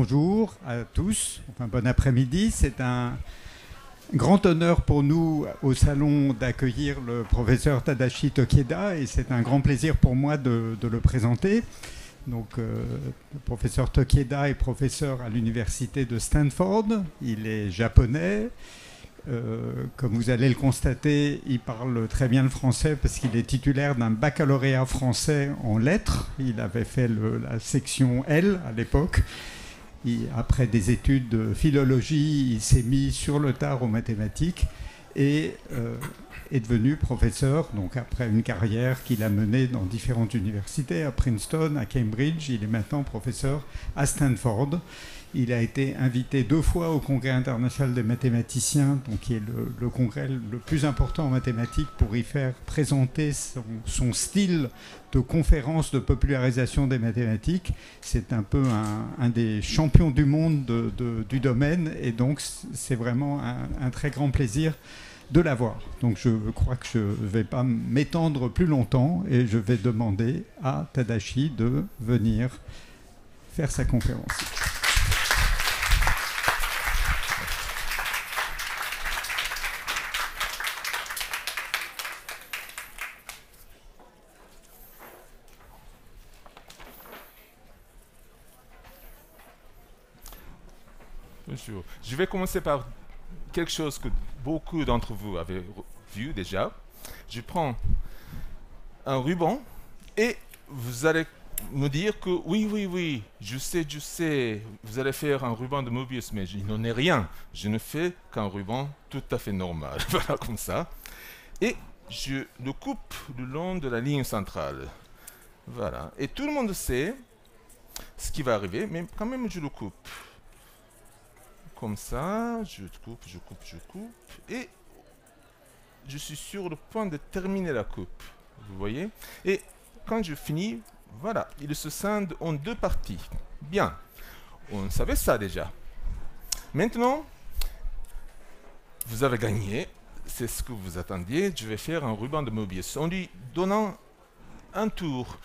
bonjour à tous, enfin bon après-midi. C'est un grand honneur pour nous au salon d'accueillir le professeur Tadashi Tokieda et c'est un grand plaisir pour moi de le présenter. Donc, le professeur Tokieda est professeur à l'université de Stanford. Il est japonais. Comme vous allez le constater, il parle très bien le français parce qu'il est titulaire d'un baccalauréat français en lettres. Il avait fait la section L à l'époque. Après des études de philologie, il s'est mis sur le tard aux mathématiques et est devenu professeur. Donc après une carrière qu'il a menée dans différentes universités, à Princeton, à Cambridge, il est maintenant professeur à Stanford. Il a été invité 2 fois au Congrès international des mathématiciens, donc qui est le congrès le plus important en mathématiques, pour y faire présenter son style de conférence de popularisation des mathématiques. C'est un peu un des champions du monde du domaine, et donc c'est vraiment un très grand plaisir de l'avoir. Donc je crois que je ne vais pas m'étendre plus longtemps, et je vais demander à Tadashi de venir faire sa conférence. Bonjour. Je vais commencer par quelque chose que beaucoup d'entre vous avez vu déjà. Je prends un ruban et vous allez me dire que oui, je sais, vous allez faire un ruban de Mobius, mais il n'en est rien. Je ne fais qu'un ruban tout à fait normal, voilà, comme ça. Et je le coupe le long de la ligne centrale. Voilà. Et tout le monde sait ce qui va arriver, mais quand même je le coupe. Comme ça, je coupe, et je suis sur le point de terminer la coupe, vous voyez. Et quand je finis, voilà, il se scinde en 2 parties. Bien, on savait ça déjà. Maintenant, vous avez gagné, c'est ce que vous attendiez. Je vais faire un ruban de Mobius en lui donnant un tour.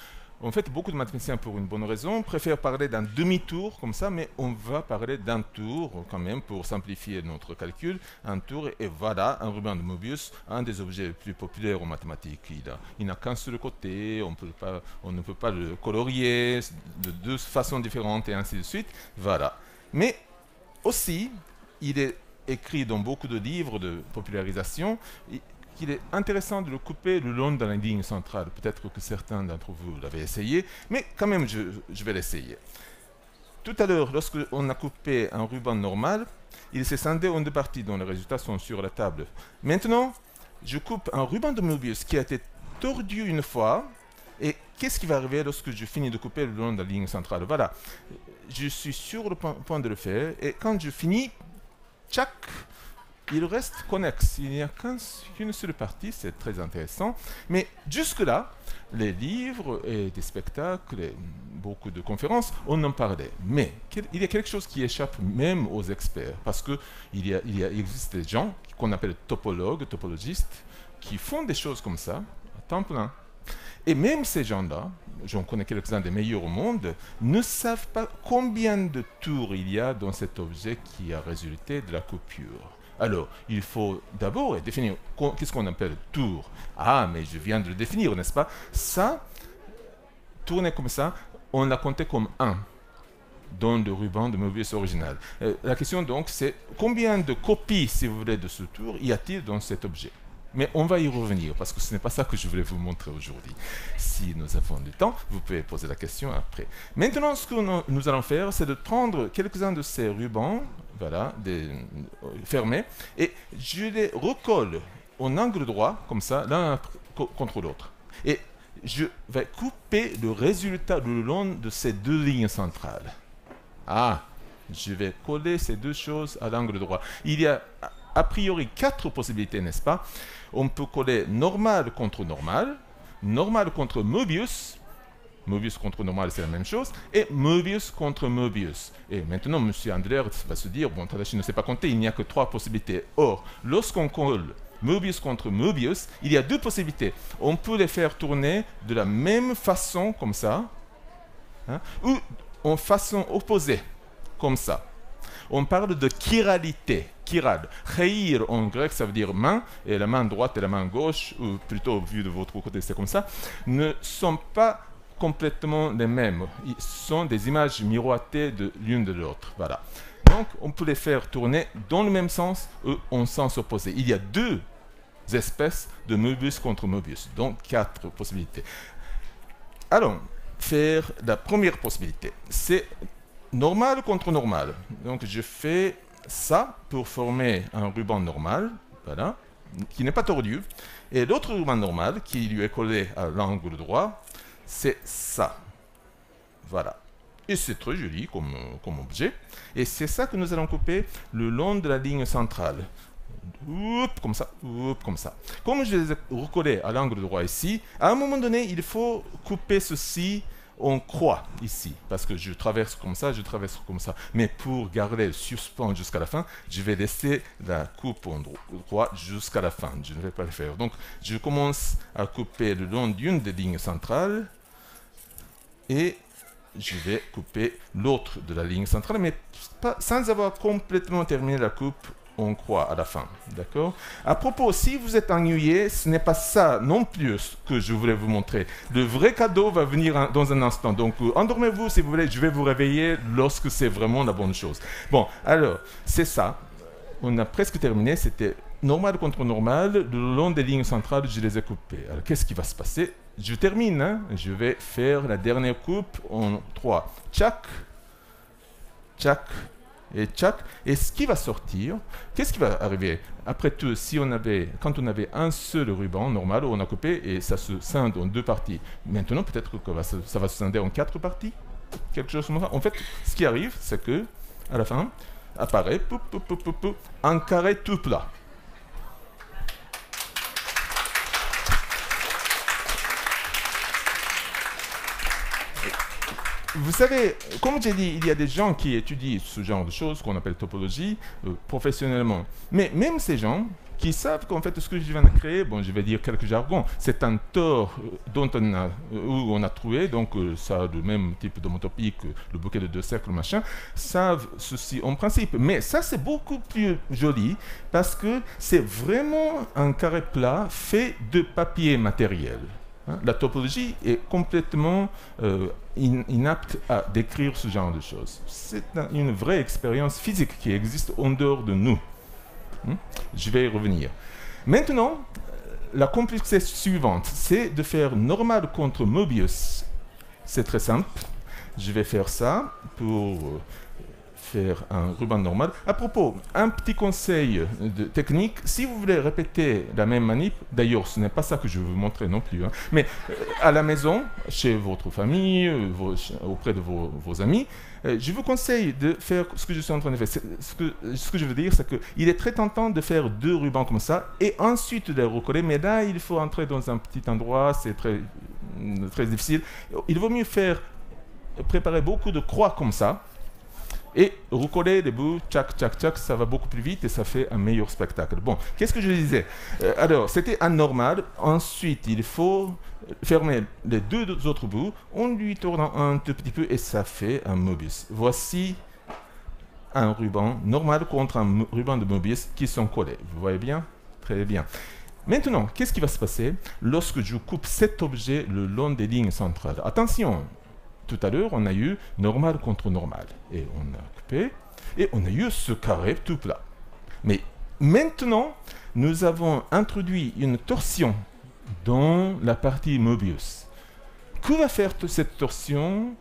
En fait, beaucoup de mathématiciens, pour une bonne raison, préfèrent parler d'un demi-tour comme ça, mais on va parler d'un tour quand même pour simplifier notre calcul. Un tour, et voilà, un ruban de Mobius, un des objets les plus populaires en mathématiques. Il n'a qu'un seul côté, on ne peut pas le colorier de 2 façons différentes et ainsi de suite. Voilà. Mais aussi, il est écrit dans beaucoup de livres de popularisation, qu'il est intéressant de le couper le long de la ligne centrale. Peut-être que certains d'entre vous l'avaient essayé, mais quand même, je vais l'essayer. Tout à l'heure, lorsqu'on a coupé un ruban normal, il s'est scindé en 2 parties, dont les résultats sont sur la table. Maintenant, je coupe un ruban de Mobius qui a été tordu une fois, et qu'est-ce qui va arriver lorsque je finis de couper le long de la ligne centrale? Voilà, je suis sur le point de le faire, et quand je finis, tchac, il reste connexe. Il n'y a qu'une seule partie, c'est très intéressant. Mais jusque-là, les livres et des spectacles et beaucoup de conférences, on en parlait. Mais il y a quelque chose qui échappe même aux experts, parce qu'il existe des gens qu'on appelle topologistes, qui font des choses comme ça, à temps plein. Et même ces gens-là, j'en connais quelques-uns des meilleurs au monde, ne savent pas combien de tours il y a dans cet objet qui a résulté de la coupure. Alors, il faut d'abord définir qu'est-ce qu'on appelle tour. Ah, mais je viens de le définir, n'est-ce pas? Ça, tourner comme ça, on l'a compté comme 1 dans le ruban de Mobius original. La question donc, c'est combien de copies, si vous voulez, de ce tour y a-t-il dans cet objet? Mais on va y revenir, parce que ce n'est pas ça que je voulais vous montrer aujourd'hui. Si nous avons du temps, vous pouvez poser la question après. Maintenant, ce que nous allons faire, c'est de prendre quelques-uns de ces rubans, voilà, fermés, et je les recolle en angle droit, comme ça, l'un contre l'autre. Et je vais couper le résultat le long de ces 2 lignes centrales. Ah, je vais coller ces 2 choses à l'angle droit. Il y a a priori 4 possibilités, n'est-ce pas? On peut coller normal contre normal, normal contre Mobius, Mobius contre normal c'est la même chose, et Mobius contre Mobius. Et maintenant, M. Andler va se dire, bon, Tadashi ne sait pas compter, il n'y a que 3 possibilités. Or, lorsqu'on colle Mobius contre Mobius, il y a 2 possibilités. On peut les faire tourner de la même façon, comme ça, hein, ou en façon opposée. comme ça. On parle de chiralité, chirade. Cheir en grec, ça veut dire main, et la main droite et la main gauche, ou plutôt vu de votre côté, c'est comme ça, ne sont pas complètement les mêmes. Ils sont des images miroitées de l'une de l'autre. Voilà. Donc, on peut les faire tourner dans le même sens ou en sens opposé. Il y a deux espèces de Möbius contre Möbius, donc 4 possibilités. Allons faire la première possibilité. C'est normal contre normal. Donc je fais ça pour former un ruban normal, voilà, qui n'est pas tordu. Et l'autre ruban normal, qui lui est collé à l'angle droit, c'est ça. Voilà. Et c'est très joli comme objet. Et c'est ça que nous allons couper le long de la ligne centrale. Comme ça, comme ça. Comme je les ai recollés à l'angle droit ici, à un moment donné, il faut couper ceci en croix ici, parce que je traverse comme ça, je traverse comme ça. Mais pour garder le suspens jusqu'à la fin, je vais laisser la coupe en croix jusqu'à la fin. Je ne vais pas le faire. Donc, je commence à couper le long d'une des lignes centrales et je vais couper l'autre de la ligne centrale, mais pas, sans avoir complètement terminé la coupe en croix à la fin. D'accord? À propos, si vous êtes ennuyé, ce n'est pas ça non plus que je voulais vous montrer. Le vrai cadeau va venir dans un instant. Donc, endormez-vous si vous voulez. Je vais vous réveiller lorsque c'est vraiment la bonne chose. Bon, alors, c'est ça. On a presque terminé. C'était normal contre normal. Le long des lignes centrales, je les ai coupées. Alors, qu'est-ce qui va se passer? Je termine. Hein? Je vais faire la dernière coupe en 3. Tchac, tchac, et tchac, et ce qui va sortir, qu'est-ce qui va arriver? Après tout, quand on avait un seul ruban normal, on a coupé et ça se scinde en 2 parties. Maintenant, peut-être que ça va se scinder en 4 parties, quelque chose comme ça. En fait, ce qui arrive, c'est que à la fin, apparaît un carré tout plat. Vous savez, comme j'ai dit, il y a des gens qui étudient ce genre de choses qu'on appelle topologie professionnellement. Mais même ces gens qui savent qu'en fait ce que je viens de créer, bon, je vais dire quelques jargons, c'est un tore où on a trouvé, donc ça a le même type d'homotopie que le bouquet de 2 cercles, machin, savent ceci en principe. Mais ça, c'est beaucoup plus joli parce que c'est vraiment un carré plat fait de papier matériel. La topologie est complètement inapte à décrire ce genre de choses. C'est une vraie expérience physique qui existe en dehors de nous. Je vais y revenir. Maintenant, la complexité suivante, c'est de faire normal contre Möbius. C'est très simple. Je vais faire ça pour faire un ruban normal. À propos, un petit conseil de technique, si vous voulez répéter la même manip, d'ailleurs ce n'est pas ça que je vais vous montrer non plus, hein, mais à la maison, chez votre famille, auprès de vos amis, je vous conseille de faire ce que je suis en train de faire. Ce que je veux dire, c'est qu'il est très tentant de faire 2 rubans comme ça et ensuite de les recoller, mais là il faut entrer dans un petit endroit, c'est très, très difficile. Il vaut mieux préparer beaucoup de croix comme ça, et recoller les bouts, tchac, tchac, tchac, ça va beaucoup plus vite et ça fait un meilleur spectacle. Bon, qu'est-ce que je disais? Alors, c'était anormal. Ensuite, il faut fermer les 2 autres bouts en lui tournant un tout petit peu et ça fait un Möbius. Voici un ruban normal contre un ruban de Möbius qui sont collés. Vous voyez bien? Très bien. Maintenant, qu'est-ce qui va se passer lorsque je coupe cet objet le long des lignes centrales? Attention! Tout à l'heure, on a eu normal contre normal. Et on a coupé. Et on a eu ce carré tout plat. Mais maintenant, nous avons introduit une torsion dans la partie Möbius. Que va faire cette torsion?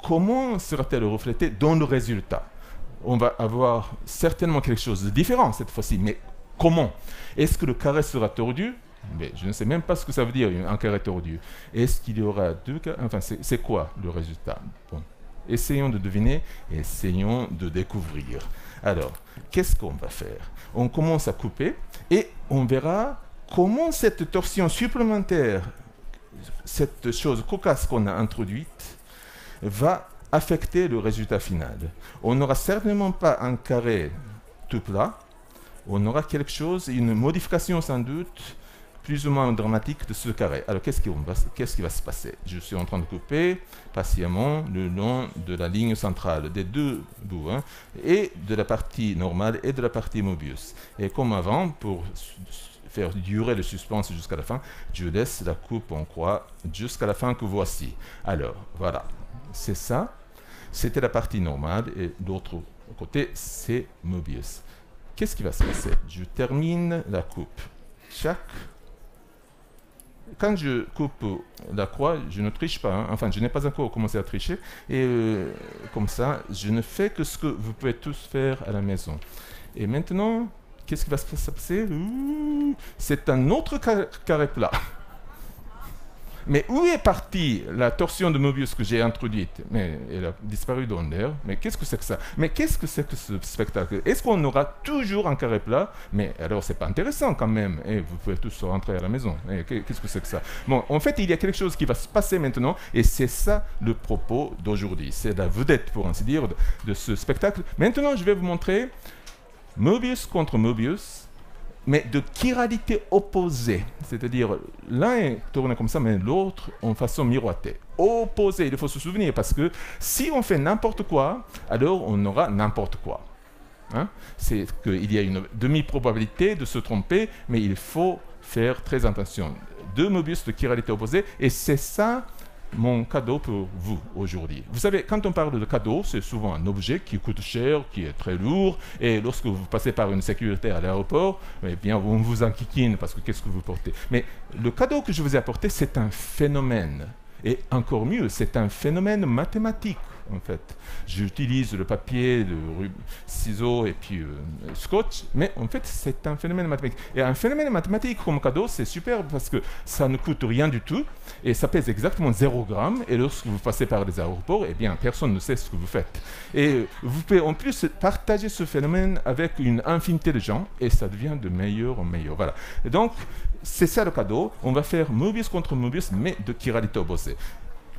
Comment sera-t-elle reflétée dans le résultat? On va avoir certainement quelque chose de différent cette fois-ci. Mais comment? Est-ce que le carré sera tordu? Mais je ne sais même pas ce que ça veut dire, un carré tordu. Est-ce qu'il y aura 2 carrés? Enfin, c'est quoi le résultat? Bon. Essayons de deviner, essayons de découvrir. Alors, qu'est-ce qu'on va faire? On commence à couper et on verra comment cette torsion supplémentaire, cette chose cocasse qu'on a introduite, va affecter le résultat final. On n'aura certainement pas un carré tout plat, on aura quelque chose, une modification sans doute, plus ou moins dramatique de ce carré. Alors, qu'est-ce qui va se passer? Je suis en train de couper patiemment le long de la ligne centrale, des deux bouts, hein, et de la partie normale et de la partie Mobius. Et comme avant, pour faire durer le suspense jusqu'à la fin, je laisse la coupe en croix jusqu'à la fin que voici. Alors, voilà, c'est ça. C'était la partie normale et l'autre côté, c'est Mobius. Qu'est-ce qui va se passer? Je termine la coupe. Quand je coupe la croix, je ne triche pas. Hein. Enfin, je n'ai pas encore commencé à tricher. Et comme ça, je ne fais que ce que vous pouvez tous faire à la maison. Et maintenant, qu'est-ce qui va se passer? C'est un autre carré plat. Mais où est partie la torsion de Mobius que j'ai introduite? Mais elle a disparu dans l'air. Mais qu'est-ce que c'est que ça? Mais qu'est-ce que c'est que ce spectacle? Est-ce qu'on aura toujours un carré plat? Mais alors, c'est pas intéressant quand même. Et vous pouvez tous rentrer à la maison. Et qu'est-ce que c'est que ça? Bon, en fait, il y a quelque chose qui va se passer maintenant. Et c'est ça le propos d'aujourd'hui. C'est la vedette, pour ainsi dire, de ce spectacle. Maintenant, je vais vous montrer Mobius contre Mobius, mais de chiralité opposée. C'est-à-dire, l'un est tourné comme ça, mais l'autre en façon miroitée. Opposé, il faut se souvenir, parce que si on fait n'importe quoi, alors on aura n'importe quoi. Hein? C'est qu'il y a une demi-probabilité de se tromper, mais il faut faire très attention. Deux Mobius de chiralité opposée, et c'est ça mon cadeau pour vous aujourd'hui. Vous savez, quand on parle de cadeau, c'est souvent un objet qui coûte cher, qui est très lourd, et lorsque vous passez par une sécurité à l'aéroport, eh bien, on vous enquiquine parce que qu'est-ce que vous portez? Mais le cadeau que je vous ai apporté, c'est un phénomène. Et encore mieux, c'est un phénomène mathématique, en fait. J'utilise le papier, le ciseaux et puis scotch, mais en fait, c'est un phénomène mathématique. Et un phénomène mathématique comme cadeau, c'est super parce que ça ne coûte rien du tout et ça pèse exactement 0 gramme. Et lorsque vous passez par les aéroports, eh bien, personne ne sait ce que vous faites. Et vous pouvez en plus partager ce phénomène avec une infinité de gens et ça devient de meilleur en meilleur. Voilà. Et donc, c'est ça le cadeau. On va faire Mobius contre Mobius, mais de chiralité opposée.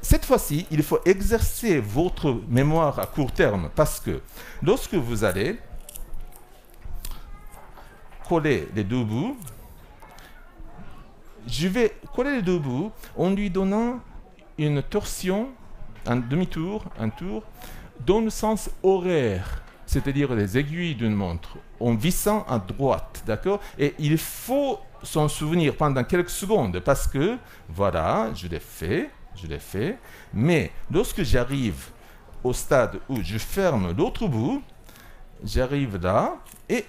Cette fois-ci, il faut exercer votre mémoire à court terme parce que lorsque vous allez coller les deux bouts, je vais coller les deux bouts en lui donnant une torsion, un demi-tour, un tour, dans le sens horaire, c'est-à-dire les aiguilles d'une montre, en vissant à droite, d'accord? Et il faut s'en souvenir pendant quelques secondes parce que, voilà, je l'ai fait, mais lorsque j'arrive au stade où je ferme l'autre bout, j'arrive là et...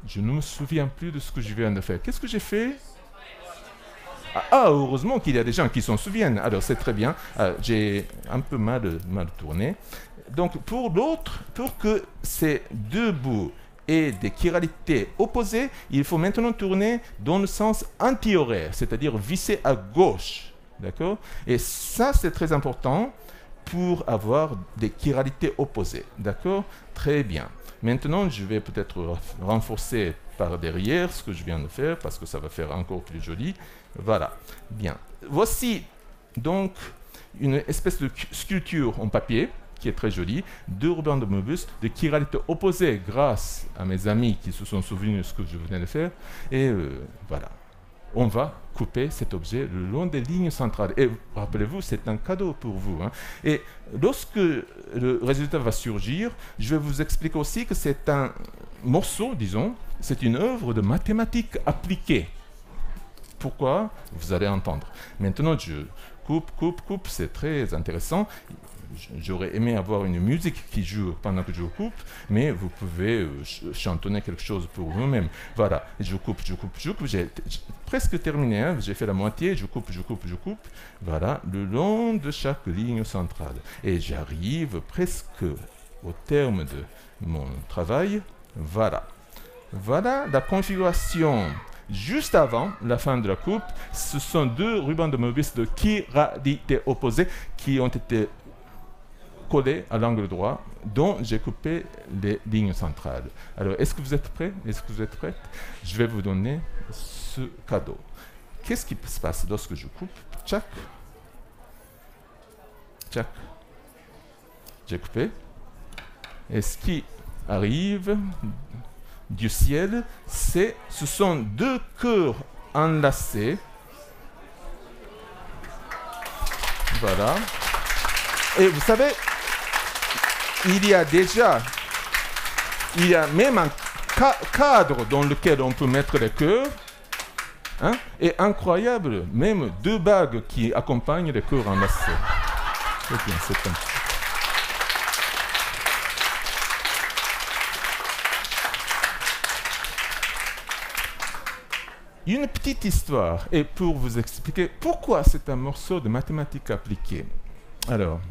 je ne me souviens plus de ce que je viens de faire. Qu'est-ce que j'ai fait? Heureusement qu'il y a des gens qui s'en souviennent. Alors, c'est très bien. J'ai un peu mal tourné. Donc, pour l'autre, pour que ces deux bouts aient des chiralités opposées, il faut maintenant tourner dans le sens anti-horaire, c'est-à-dire visser à gauche. D'accord? Et ça, c'est très important pour avoir des chiralités opposées. D'accord? Très bien. Maintenant, je vais peut-être renforcer par derrière ce que je viens de faire, parce que ça va faire encore plus joli. Voilà. Bien. Voici donc une espèce de sculpture en papier, qui est très jolie, deux rubans de Mobius, de chiralité opposée grâce à mes amis qui se sont souvenus de ce que je venais de faire. Et voilà. On va couper cet objet le long des lignes centrales. Et rappelez-vous, c'est un cadeau pour vous. Hein. Et lorsque le résultat va surgir, je vais vous expliquer aussi que c'est un morceau, disons, c'est une œuvre de mathématiques appliquées. Pourquoi? Vous allez entendre. Maintenant, je coupe, c'est très intéressant. J'aurais aimé avoir une musique qui joue pendant que je coupe, mais vous pouvez chantonner quelque chose pour vous-même. Voilà, je coupe. J'ai presque terminé, hein. J'ai fait la moitié, je coupe. Voilà, le long de chaque ligne centrale. Et j'arrive presque au terme de mon travail. Voilà. Voilà la configuration. Juste avant la fin de la coupe, ce sont deux rubans de Mobius de chiralité opposée qui ont été collés à l'angle droit, dont j'ai coupé les lignes centrales. Alors, est-ce que vous êtes prêts? Est-ce que vous êtes prêts? Je vais vous donner ce cadeau. Qu'est-ce qui se passe lorsque je coupe? Tchac. J'ai coupé. Et ce qui arrive du ciel, ce sont deux cœurs enlacer. Voilà. Et vous savez, il y a même un cadre dans lequel on peut mettre les cœurs. Hein, et incroyable, même 2 bagues qui accompagnent les cœurs enlacés. C'est bien, c'est comme ça. Une petite histoire, et pour vous expliquer pourquoi c'est un morceau de mathématiques appliquées. Alors,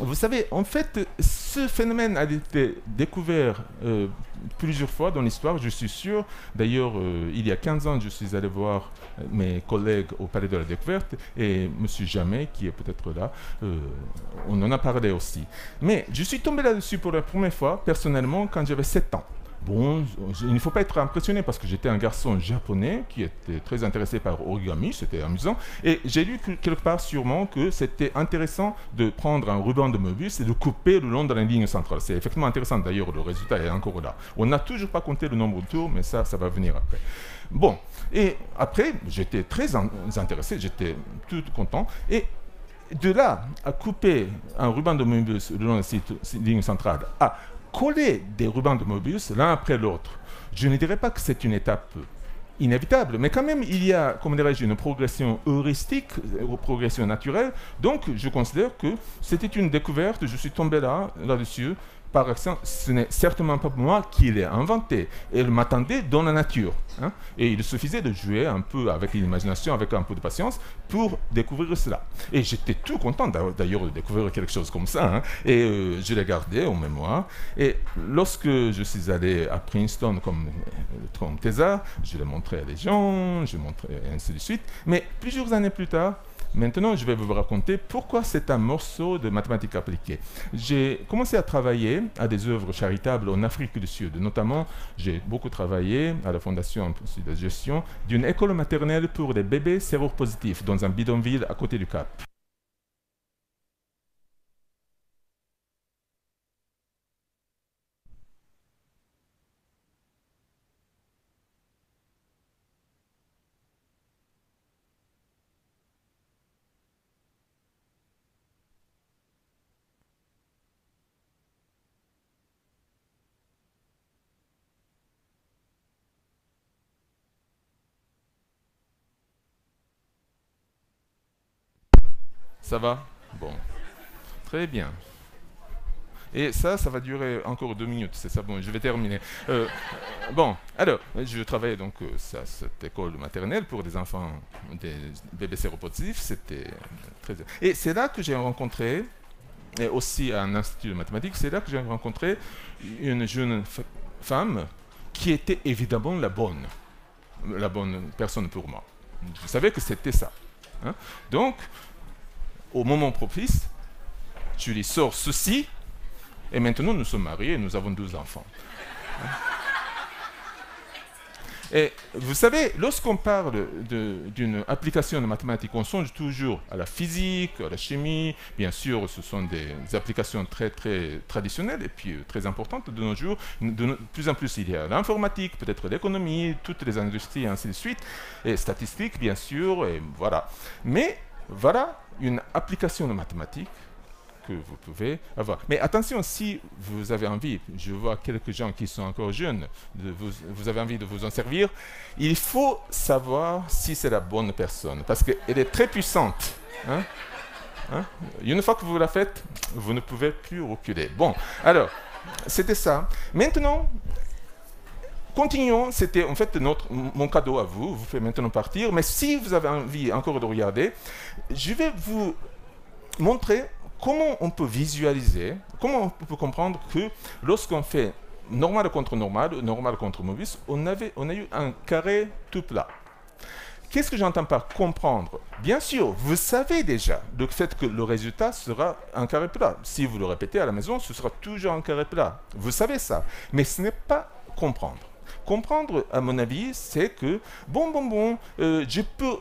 vous savez, en fait, ce phénomène a été découvert plusieurs fois dans l'histoire, je suis sûr. D'ailleurs, il y a 15 ans, je suis allé voir mes collègues au Palais de la Découverte et M. Jamet, qui est peut-être là, on en a parlé aussi. Mais je suis tombé là-dessus pour la première fois, personnellement, quand j'avais 7 ans. Bon, il ne faut pas être impressionné parce que j'étais un garçon japonais qui était très intéressé par origami, c'était amusant. Et j'ai lu quelque part sûrement que c'était intéressant de prendre un ruban de Möbius et de couper le long de la ligne centrale. C'est effectivement intéressant, d'ailleurs, le résultat est encore là. On n'a toujours pas compté le nombre de tours, mais ça va venir après. Bon, et après, j'étais très intéressé, j'étais tout content. Et de là à couper un ruban de Möbius le long de cette ligne centrale, à coller des rubans de Möbius l'un après l'autre. Je ne dirais pas que c'est une étape inévitable, mais quand même, il y a, comment dirais-je, une progression heuristique, une progression naturelle. Donc, je considère que c'était une découverte. Je suis tombé là-dessus. Par exemple, ce n'est certainement pas moi qui l'ai inventé. Elle m'attendait dans la nature. Hein, et il suffisait de jouer un peu avec l'imagination, avec un peu de patience, pour découvrir cela. Et j'étais tout content d'ailleurs de découvrir quelque chose comme ça. Hein, et je l'ai gardé en mémoire. Et lorsque je suis allé à Princeton comme thésard, je l'ai montré à des gens, je montrais ainsi de suite. Mais plusieurs années plus tard, maintenant, je vais vous raconter pourquoi c'est un morceau de mathématiques appliquées. J'ai commencé à travailler à des œuvres charitables en Afrique du Sud. Notamment, j'ai beaucoup travaillé à la fondation de gestion d'une école maternelle pour des bébés séropositifs dans un bidonville à côté du Cap. Ça va? Bon. Très bien. Et ça va durer encore 2 minutes, c'est ça? Bon, je vais terminer. Bon, alors, je travaillais donc à cette école maternelle pour des enfants, des bébés séropositifs, c'était très... Et c'est là que j'ai rencontré, et aussi à un institut de mathématiques, c'est là que j'ai rencontré une jeune femme qui était évidemment la bonne personne pour moi. Je savais que c'était ça. Hein? Donc, au moment propice, je lui sors ceci, et maintenant nous sommes mariés et nous avons 12 enfants. Et vous savez, lorsqu'on parle d'une application de mathématiques, on songe toujours à la physique, à la chimie. Bien sûr, ce sont des applications très, très traditionnelles et puis très importantes de nos jours. De plus en plus, il y a l'informatique, peut-être l'économie, toutes les industries, et ainsi de suite, et statistiques, bien sûr, et voilà. Mais voilà une application de mathématiques que vous pouvez avoir. Mais attention, si vous avez envie, je vois quelques gens qui sont encore jeunes, vous avez envie de vous en servir, il faut savoir si c'est la bonne personne, parce qu'elle est très puissante. Hein? Hein? Une fois que vous la faites, vous ne pouvez plus reculer. Bon, alors, c'était ça. Maintenant, continuons, c'était en fait mon cadeau à vous, vous pouvez maintenant partir, mais si vous avez envie encore de regarder, je vais vous montrer comment on peut visualiser, comment on peut comprendre que lorsqu'on fait normal contre Möbius, on a eu un carré tout plat. Qu'est-ce que j'entends par comprendre? Bien sûr, vous savez déjà le fait que le résultat sera un carré plat. Si vous le répétez à la maison, ce sera toujours un carré plat. Vous savez ça, mais ce n'est pas comprendre. Comprendre, à mon avis, c'est que, je peux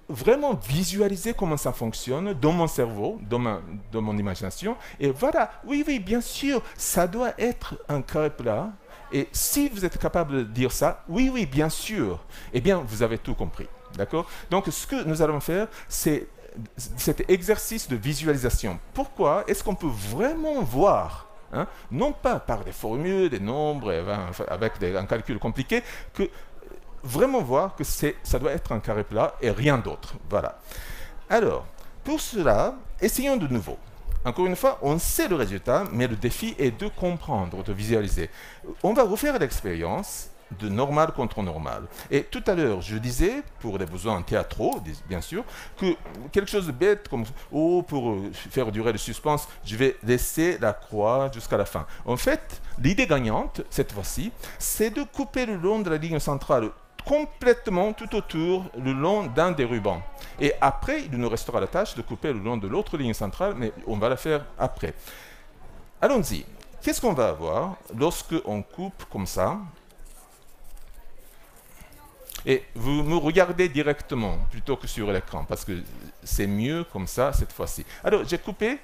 vraiment visualiser comment ça fonctionne dans mon cerveau, dans mon imagination. Et voilà, oui, bien sûr, ça doit être un carré plat. Et si vous êtes capable de dire ça, oui, oui, bien sûr, eh bien, vous avez tout compris. D'accord? Donc, ce que nous allons faire, c'est cet exercice de visualisation. Pourquoi est-ce qu'on peut vraiment voir, hein, non pas par des formules, des nombres, avec un calcul compliqué, que vraiment voir que ça doit être un carré plat et rien d'autre. Voilà. Alors, pour cela, essayons de nouveau. Encore une fois, on sait le résultat, mais le défi est de comprendre, de visualiser. On va refaire l'expérience de normal contre normal. Et tout à l'heure, je disais, pour des besoins théâtraux, bien sûr, que quelque chose de bête, comme pour faire durer le suspense, je vais laisser la croix jusqu'à la fin. En fait, l'idée gagnante, cette fois-ci, c'est de couper le long de la ligne centrale complètement tout autour, le long d'un des rubans. Et après, il nous restera la tâche de couper le long de l'autre ligne centrale, mais on va la faire après. Allons-y. Qu'est-ce qu'on va avoir lorsque on coupe comme ça? Et vous me regardez directement plutôt que sur l'écran, parce que c'est mieux comme ça cette fois-ci. Alors, j'ai coupé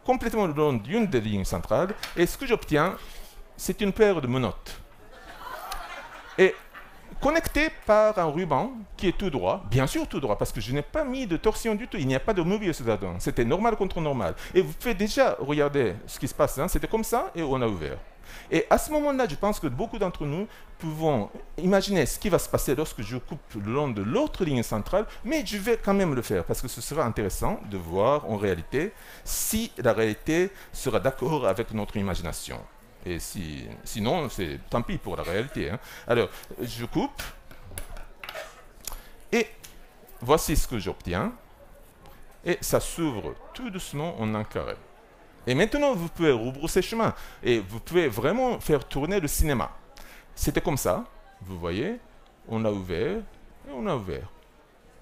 complètement le long d'une des lignes centrales, et ce que j'obtiens, c'est une paire de menottes. Et connecté par un ruban qui est tout droit, bien sûr tout droit, parce que je n'ai pas mis de torsion du tout, il n'y a pas de Möbius là-dedans, c'était normal contre normal. Et vous pouvez déjà regarder ce qui se passe, hein. C'était comme ça et on a ouvert. Et à ce moment-là, je pense que beaucoup d'entre nous pouvons imaginer ce qui va se passer lorsque je coupe le long de l'autre ligne centrale, mais je vais quand même le faire, parce que ce sera intéressant de voir en réalité si la réalité sera d'accord avec notre imagination. Et sinon, c'est tant pis pour la réalité, hein. Alors, je coupe. Et voici ce que j'obtiens. Et ça s'ouvre tout doucement en un carré. Et maintenant, vous pouvez rebrousser chemin. Et vous pouvez vraiment faire tourner le cinéma. C'était comme ça. Vous voyez, on a ouvert et on a ouvert.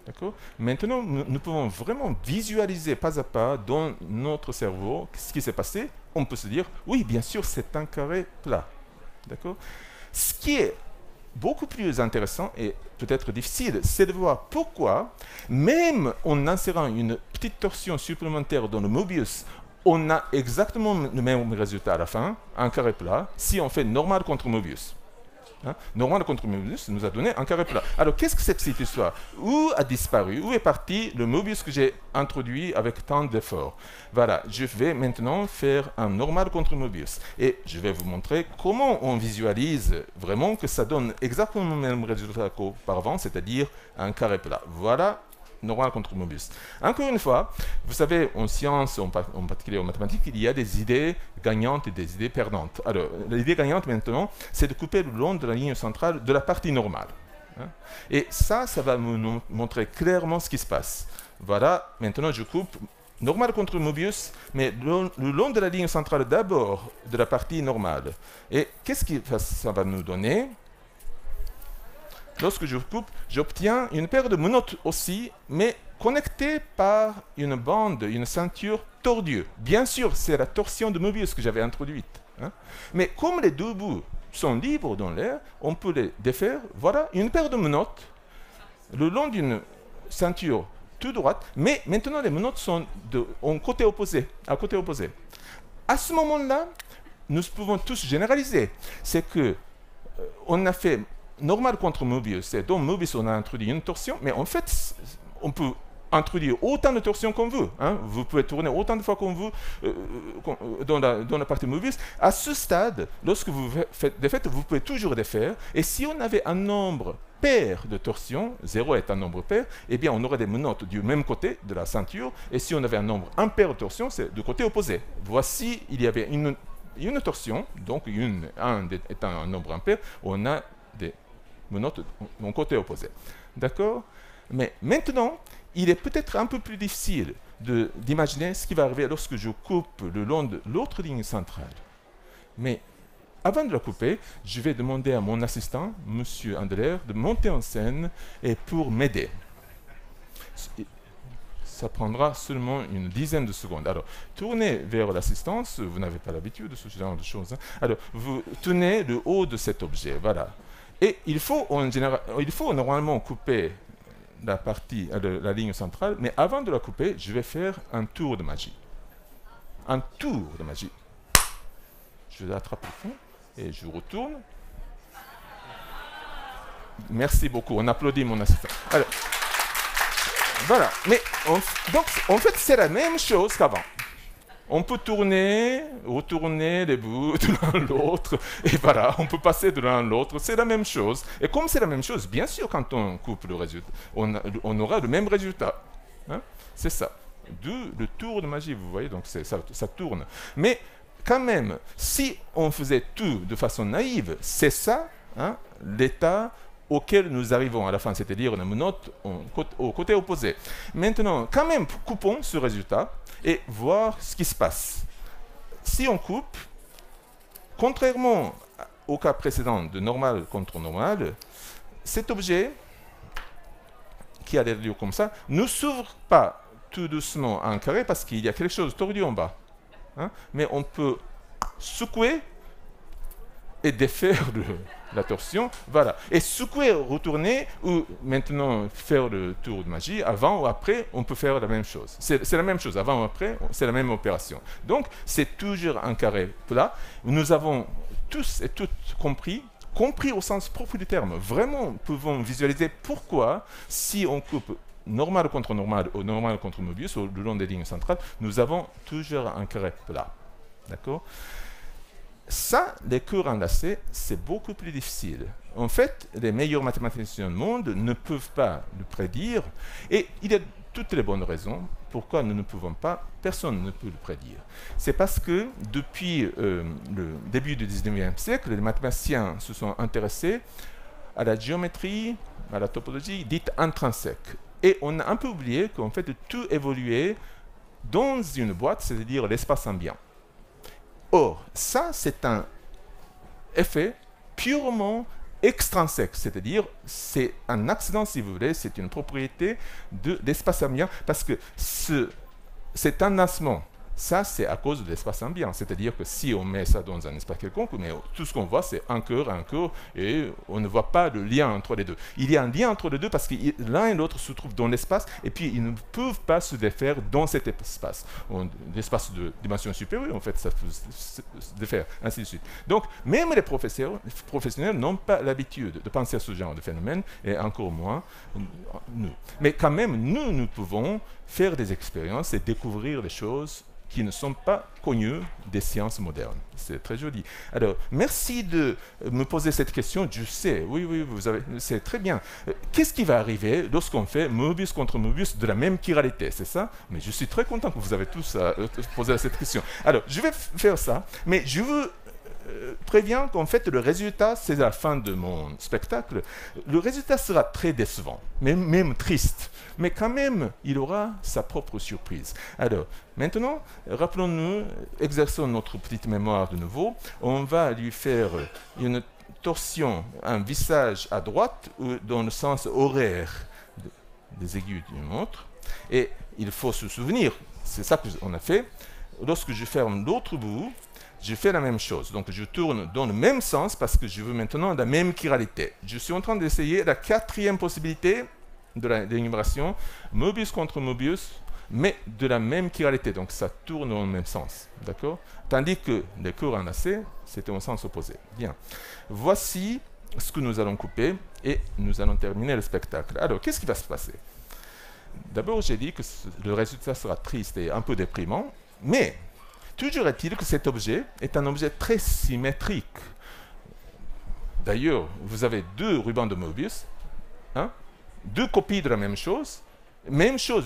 D'accord? Maintenant, nous pouvons vraiment visualiser pas à pas dans notre cerveau ce qui s'est passé. On peut se dire, oui, bien sûr, c'est un carré plat. D'accord? Ce qui est beaucoup plus intéressant et peut-être difficile, c'est de voir pourquoi, même en insérant une petite torsion supplémentaire dans le Möbius, on a exactement le même résultat à la fin, un carré plat, si on fait normal contre Möbius. Hein? Normal contre Möbius nous a donné un carré plat. Alors, qu'est-ce que c'est que cette histoire? Où a disparu? Où est parti le Möbius que j'ai introduit avec tant d'efforts? Voilà, je vais maintenant faire un normal contre Möbius. Et je vais vous montrer comment on visualise vraiment que ça donne exactement le même résultat qu'auparavant, c'est-à-dire un carré plat. Voilà. Normal contre Möbius. Encore une fois, vous savez, en sciences, en particulier en mathématiques, il y a des idées gagnantes et des idées perdantes. Alors, l'idée gagnante maintenant, c'est de couper le long de la ligne centrale de la partie normale. Hein? Et ça va me montrer clairement ce qui se passe. Voilà, maintenant je coupe normal contre Möbius, mais le long de la ligne centrale d'abord de la partie normale. Et qu'est-ce que ça va nous donner? Lorsque je coupe, j'obtiens une paire de menottes aussi, mais connectées par une bande, une ceinture tordue. Bien sûr, c'est la torsion de Möbius que j'avais introduite. Hein. Mais comme les deux bouts sont libres dans l'air, on peut les défaire. Voilà, une paire de menottes le long d'une ceinture tout droite, mais maintenant les menottes sont en côté opposé, à côté opposé. À ce moment-là, nous pouvons tous généraliser. C'est que on a fait normal contre Möbius, et dans Möbius on a introduit une torsion, mais en fait on peut introduire autant de torsions qu'on veut. Hein. Vous pouvez tourner autant de fois qu'on veut dans la partie Möbius. À ce stade, lorsque vous faites des fêtes, vous pouvez toujours les faire. Et si on avait un nombre pair de torsions, 0 est un nombre pair, eh bien on aurait des menottes du même côté de la ceinture. Et si on avait un nombre impair de torsions, c'est du côté opposé. Voici, il y avait une torsion, donc 1 étant un nombre impair, on a des menottes en côté opposé. D'accord? Mais maintenant, il est peut-être un peu plus difficile d'imaginer ce qui va arriver lorsque je coupe le long de l'autre ligne centrale. Mais avant de la couper, je vais demander à mon assistant, M. Andler, de monter en scène et pour m'aider. Ça prendra seulement une dizaine de secondes. Alors, tournez vers l'assistance, vous n'avez pas l'habitude de ce genre de choses. Hein. Alors, vous tenez le haut de cet objet, voilà. Et il faut normalement couper la partie, la ligne centrale, mais avant de la couper, je vais faire un tour de magie. Un tour de magie. Je l'attrape au fond. Et je retourne. Merci beaucoup, on applaudit mon assistant. Alors, voilà, mais donc en fait c'est la même chose qu'avant. On peut tourner, retourner les bouts de l'un à l'autre, et voilà, on peut passer de l'un à l'autre, c'est la même chose. Et comme c'est la même chose, bien sûr, quand on coupe le résultat, on aura le même résultat. Hein? C'est ça. D'où le tour de magie, vous voyez, donc ça tourne. Mais quand même, si on faisait tout de façon naïve, c'est ça, hein, l'état auquel nous arrivons à la fin, c'est-à-dire une note au côté opposé. Maintenant, quand même, coupons ce résultat et voir ce qui se passe. Si on coupe, contrairement au cas précédent de normal contre normal, cet objet, qui a l'air lieu comme ça, ne s'ouvre pas tout doucement en carré parce qu'il y a quelque chose tordu en bas. Hein? Mais on peut secouer et défaire la torsion, voilà. Et secouer, retourner, ou maintenant faire le tour de magie, avant ou après, on peut faire la même chose. C'est la même chose, avant ou après, c'est la même opération. Donc, c'est toujours un carré plat. Nous avons tous et toutes compris au sens propre du terme. Vraiment, nous pouvons visualiser pourquoi, si on coupe normal contre normal ou normal contre Möbius, le long des lignes centrales, nous avons toujours un carré plat. D'accord ? Ça, les cours enlacés, c'est beaucoup plus difficile. En fait, les meilleurs mathématiciens du monde ne peuvent pas le prédire, et il y a toutes les bonnes raisons pourquoi nous ne pouvons pas, personne ne peut le prédire. C'est parce que depuis le début du 19e siècle, les mathématiciens se sont intéressés à la géométrie, à la topologie dite intrinsèque. Et on a un peu oublié qu'en fait, tout évoluait dans une boîte, c'est-à-dire l'espace ambiant. Or, ça, c'est un effet purement extrinsèque, c'est-à-dire c'est un accident, si vous voulez, c'est une propriété de l'espace ambiant, parce que cet enlacement, ça, c'est à cause de l'espace ambiant. C'est-à-dire que si on met ça dans un espace quelconque, mais tout ce qu'on voit, c'est un cœur, et on ne voit pas le lien entre les deux. Il y a un lien entre les deux parce que l'un et l'autre se trouvent dans l'espace, et puis ils ne peuvent pas se défaire dans cet espace. L'espace de dimension supérieure, en fait, ça peut se défaire, ainsi de suite. Donc, même les professionnels n'ont pas l'habitude de penser à ce genre de phénomène, et encore moins nous. Mais quand même, nous pouvons faire des expériences et découvrir des choses qui ne sont pas connus des sciences modernes. C'est très joli. Alors, merci de me poser cette question. Je sais, oui, c'est très bien. Qu'est-ce qui va arriver lorsqu'on fait Möbius contre Möbius de la même chiralité, c'est ça? Mais je suis très content que vous avez tous posé cette question. Alors, je vais faire ça, mais je veux préviens qu'en fait, le résultat, c'est la fin de mon spectacle. Le résultat sera très décevant, même triste. Mais quand même, il aura sa propre surprise. Alors, maintenant, rappelons-nous, exerçons notre petite mémoire de nouveau. On va lui faire une torsion, un visage à droite, ou dans le sens horaire des aiguilles d'une montre. Et il faut se souvenir, c'est ça qu'on a fait. Lorsque je ferme l'autre bout, je fais la même chose. Donc, je tourne dans le même sens parce que je veux maintenant la même chiralité. Je suis en train d'essayer la quatrième possibilité de l'énumération, Möbius contre Möbius, mais de la même chiralité. Donc, ça tourne dans le même sens. D'accord? Tandis que les cours enlacés, c'était au sens opposé. Bien. Voici ce que nous allons couper et nous allons terminer le spectacle. Alors, qu'est-ce qui va se passer? D'abord, j'ai dit que le résultat sera triste et un peu déprimant, mais toujours est-il que cet objet est un objet très symétrique. D'ailleurs, vous avez deux rubans de Möbius, hein, deux copies de la même chose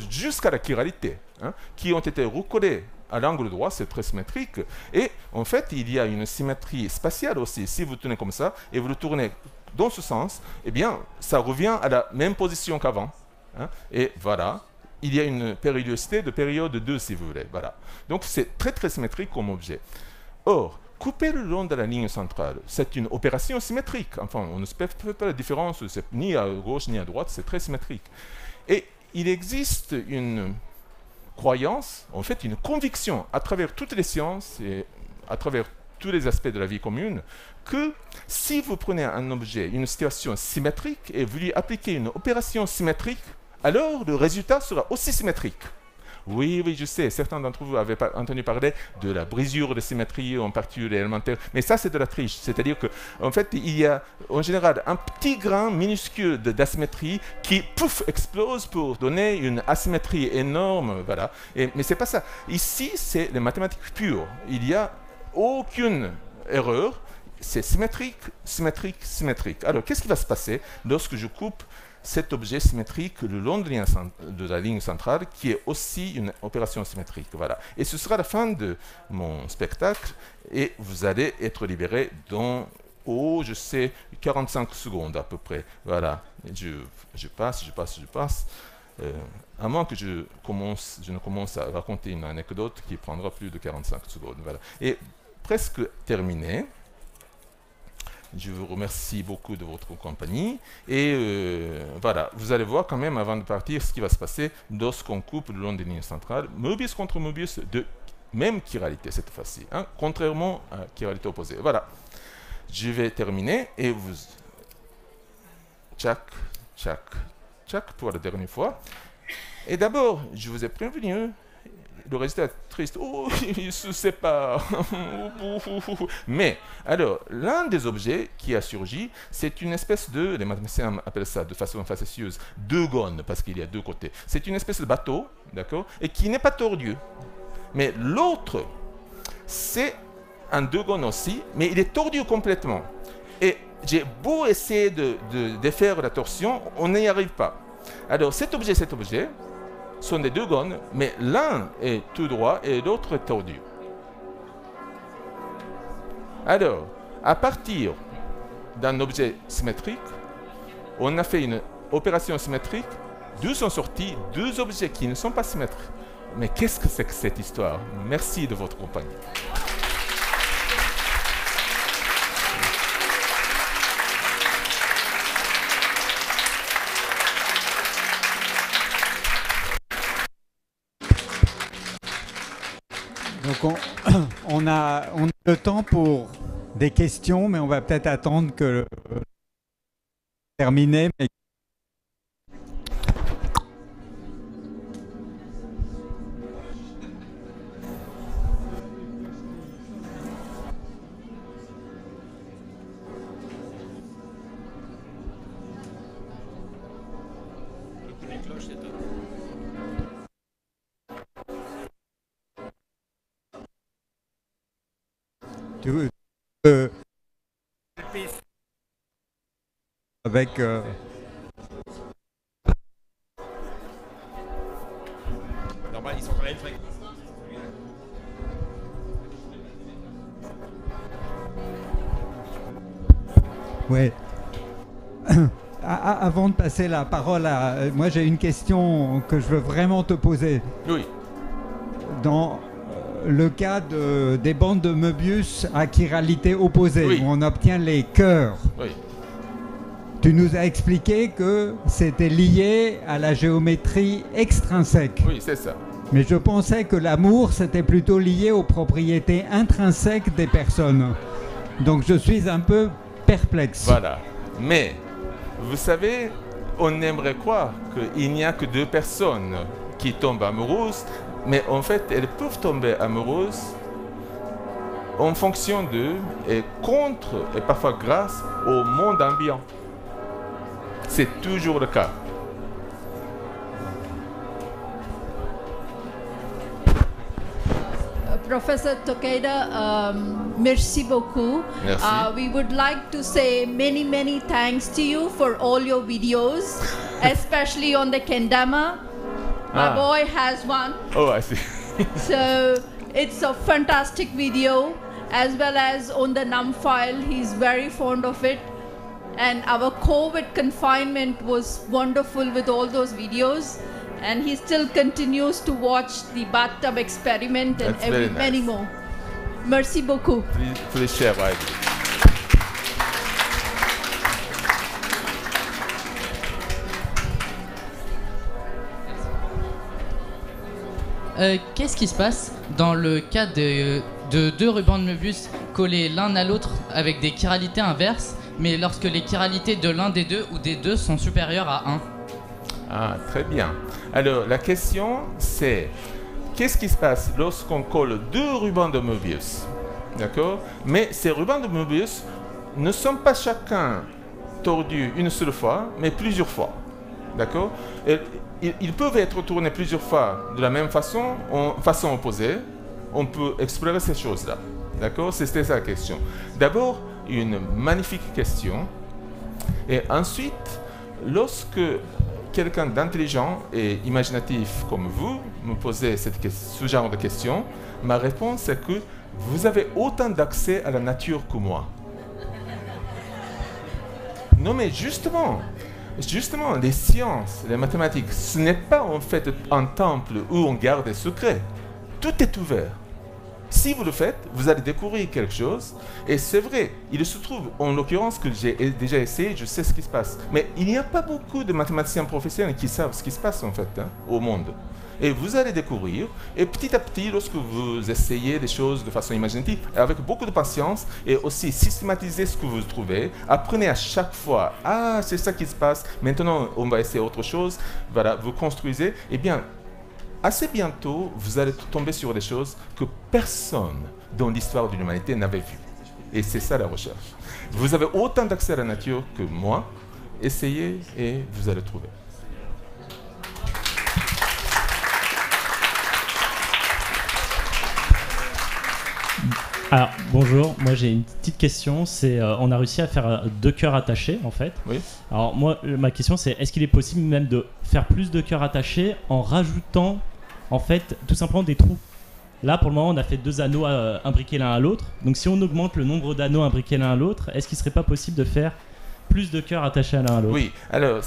jusqu'à la chiralité, hein, qui ont été recollées à l'angle droit, c'est très symétrique. Et en fait, il y a une symétrie spatiale aussi. Si vous tenez comme ça et vous le tournez dans ce sens, eh bien, ça revient à la même position qu'avant. Hein, et voilà. Il y a une périodicité de période 2, si vous voulez. Voilà. Donc, c'est très, très symétrique comme objet. Or, couper le long de la ligne centrale, c'est une opération symétrique. Enfin, on ne fait pas la différence, c'est ni à gauche ni à droite, c'est très symétrique. Et il existe une croyance, en fait, une conviction à travers toutes les sciences et à travers tous les aspects de la vie commune, que si vous prenez un objet, une situation symétrique, et vous lui appliquez une opération symétrique, alors le résultat sera aussi symétrique. Oui, oui, je sais, certains d'entre vous avaient entendu parler de la brisure de symétrie en particules élémentaires, mais ça c'est de la triche, c'est-à-dire que en fait il y a en général un petit grain minuscule d'asymétrie qui pouf explose pour donner une asymétrie énorme, voilà. Mais c'est pas ça. Ici c'est les mathématiques pures. Il n'y a aucune erreur. C'est symétrique, symétrique, symétrique. Alors, qu'est-ce qui va se passer lorsque je coupe cet objet symétrique le long de la ligne centrale, qui est aussi une opération symétrique, voilà. Et ce sera la fin de mon spectacle, et vous allez être libéré dans, je sais, 45 secondes à peu près, voilà. Je passe. À moins que je ne commence à raconter une anecdote qui prendra plus de 45 secondes, voilà. Et presque terminé. Je vous remercie beaucoup de votre compagnie. Et voilà, vous allez voir quand même avant de partir ce qui va se passer lorsqu'on coupe le long des lignes centrales. Möbius contre Möbius de même chiralité cette fois-ci, hein, contrairement à chiralité opposée. Voilà, je vais terminer et vous... Tchac, tchac, tchac pour la dernière fois. Et d'abord, je vous ai prévenu, le résultat est triste. Oh, il se sépare. Mais, alors, l'un des objets qui a surgi, c'est une espèce de, les mathématiciens appellent ça de façon facétieuse, deux gones, parce qu'il y a deux côtés. C'est une espèce de bateau, d'accord, et qui n'est pas tordu. Mais l'autre, c'est un deux gones aussi, mais il est tordu complètement. Et j'ai beau essayer de défaire la torsion, on n'y arrive pas. Alors, cet objet, sont des deux gones, mais l'un est tout droit et l'autre est tordu. Alors, à partir d'un objet symétrique, on a fait une opération symétrique, d'où sont sortis deux objets qui ne sont pas symétriques. Mais qu'est-ce que c'est que cette histoire? Merci de votre compagnie. Donc on a le temps pour des questions, mais on va peut-être attendre que terminer. Mais... avec normal, ils sont quand même frais. ouais. Avant de passer la parole à... moi, j'ai une question que je veux vraiment te poser. Oui. Dans le cas des bandes de Möbius à chiralité opposée, oui, où on obtient les cœurs, oui, tu nous as expliqué que c'était lié à la géométrie extrinsèque. Oui, c'est ça. Mais je pensais que l'amour, c'était plutôt lié aux propriétés intrinsèques des personnes. Donc je suis un peu perplexe. Voilà. Mais, vous savez, on aimerait croire qu'il n'y a que deux personnes qui tombent amoureuses, mais en fait, elles peuvent tomber amoureuses en fonction d'eux et contre, et parfois grâce au monde ambiant. C'est toujours le cas. Professor Tokeda, merci beaucoup. Merci. We would like to say many, many thanks to you for all your videos, especially on the kendama. My boy has one. Oh, I see. So it's a fantastic video, as well as on the num file. He's very fond of it. And our COVID confinement was wonderful with all those videos. And he still continues to watch the bathtub experiment and That's many more. Merci beaucoup. Please share widely. Qu'est-ce qui se passe dans le cas de deux rubans de Möbius collés l'un à l'autre avec des chiralités inverses, mais lorsque les chiralités de l'un des deux ou des deux sont supérieures à 1? Ah, très bien. Alors, la question, c'est qu'est-ce qui se passe lorsqu'on colle 2 rubans de Möbius? D'accord? Mais ces rubans de Möbius ne sont pas chacun tordus une seule fois, mais plusieurs fois. D'accord? Ils peuvent être tournés plusieurs fois de la même façon, en façon opposée. On peut explorer ces choses-là. D'accord? C'était ça la question. D'abord, une magnifique question. Et ensuite, lorsque quelqu'un d'intelligent et imaginatif comme vous me posez ce genre de questions, ma réponse est que vous avez autant d'accès à la nature que moi. Non mais justement, les sciences, les mathématiques, ce n'est pas en fait un temple où on garde des secrets. Tout est ouvert. Si vous le faites, vous allez découvrir quelque chose. Et c'est vrai, il se trouve, en l'occurrence, que j'ai déjà essayé, je sais ce qui se passe. Mais il n'y a pas beaucoup de mathématiciens professionnels qui savent ce qui se passe en fait au monde. Et vous allez découvrir, et petit à petit, lorsque vous essayez des choses de façon imaginative, avec beaucoup de patience, et aussi systématiser ce que vous trouvez, apprenez à chaque fois, ah, c'est ça qui se passe, maintenant on va essayer autre chose, voilà, vous construisez, et bien, assez bientôt, vous allez tomber sur des choses que personne dans l'histoire de l'humanité n'avait vues. Et c'est ça la recherche. Vous avez autant d'accès à la nature que moi, essayez et vous allez trouver. Alors, bonjour, moi j'ai une petite question, c'est on a réussi à faire 2 cœurs attachés en fait. Oui. Alors moi, ma question c'est, est-ce qu'il est possible même de faire plus de cœurs attachés en rajoutant en fait tout simplement des trous? Là pour le moment on a fait 2 anneaux imbriqués l'un à l'autre, donc si on augmente le nombre d'anneaux imbriqués l'un à l'autre, est-ce qu'il serait pas possible de faire plus de cœurs attachés à l'un à l'autre? Oui, alors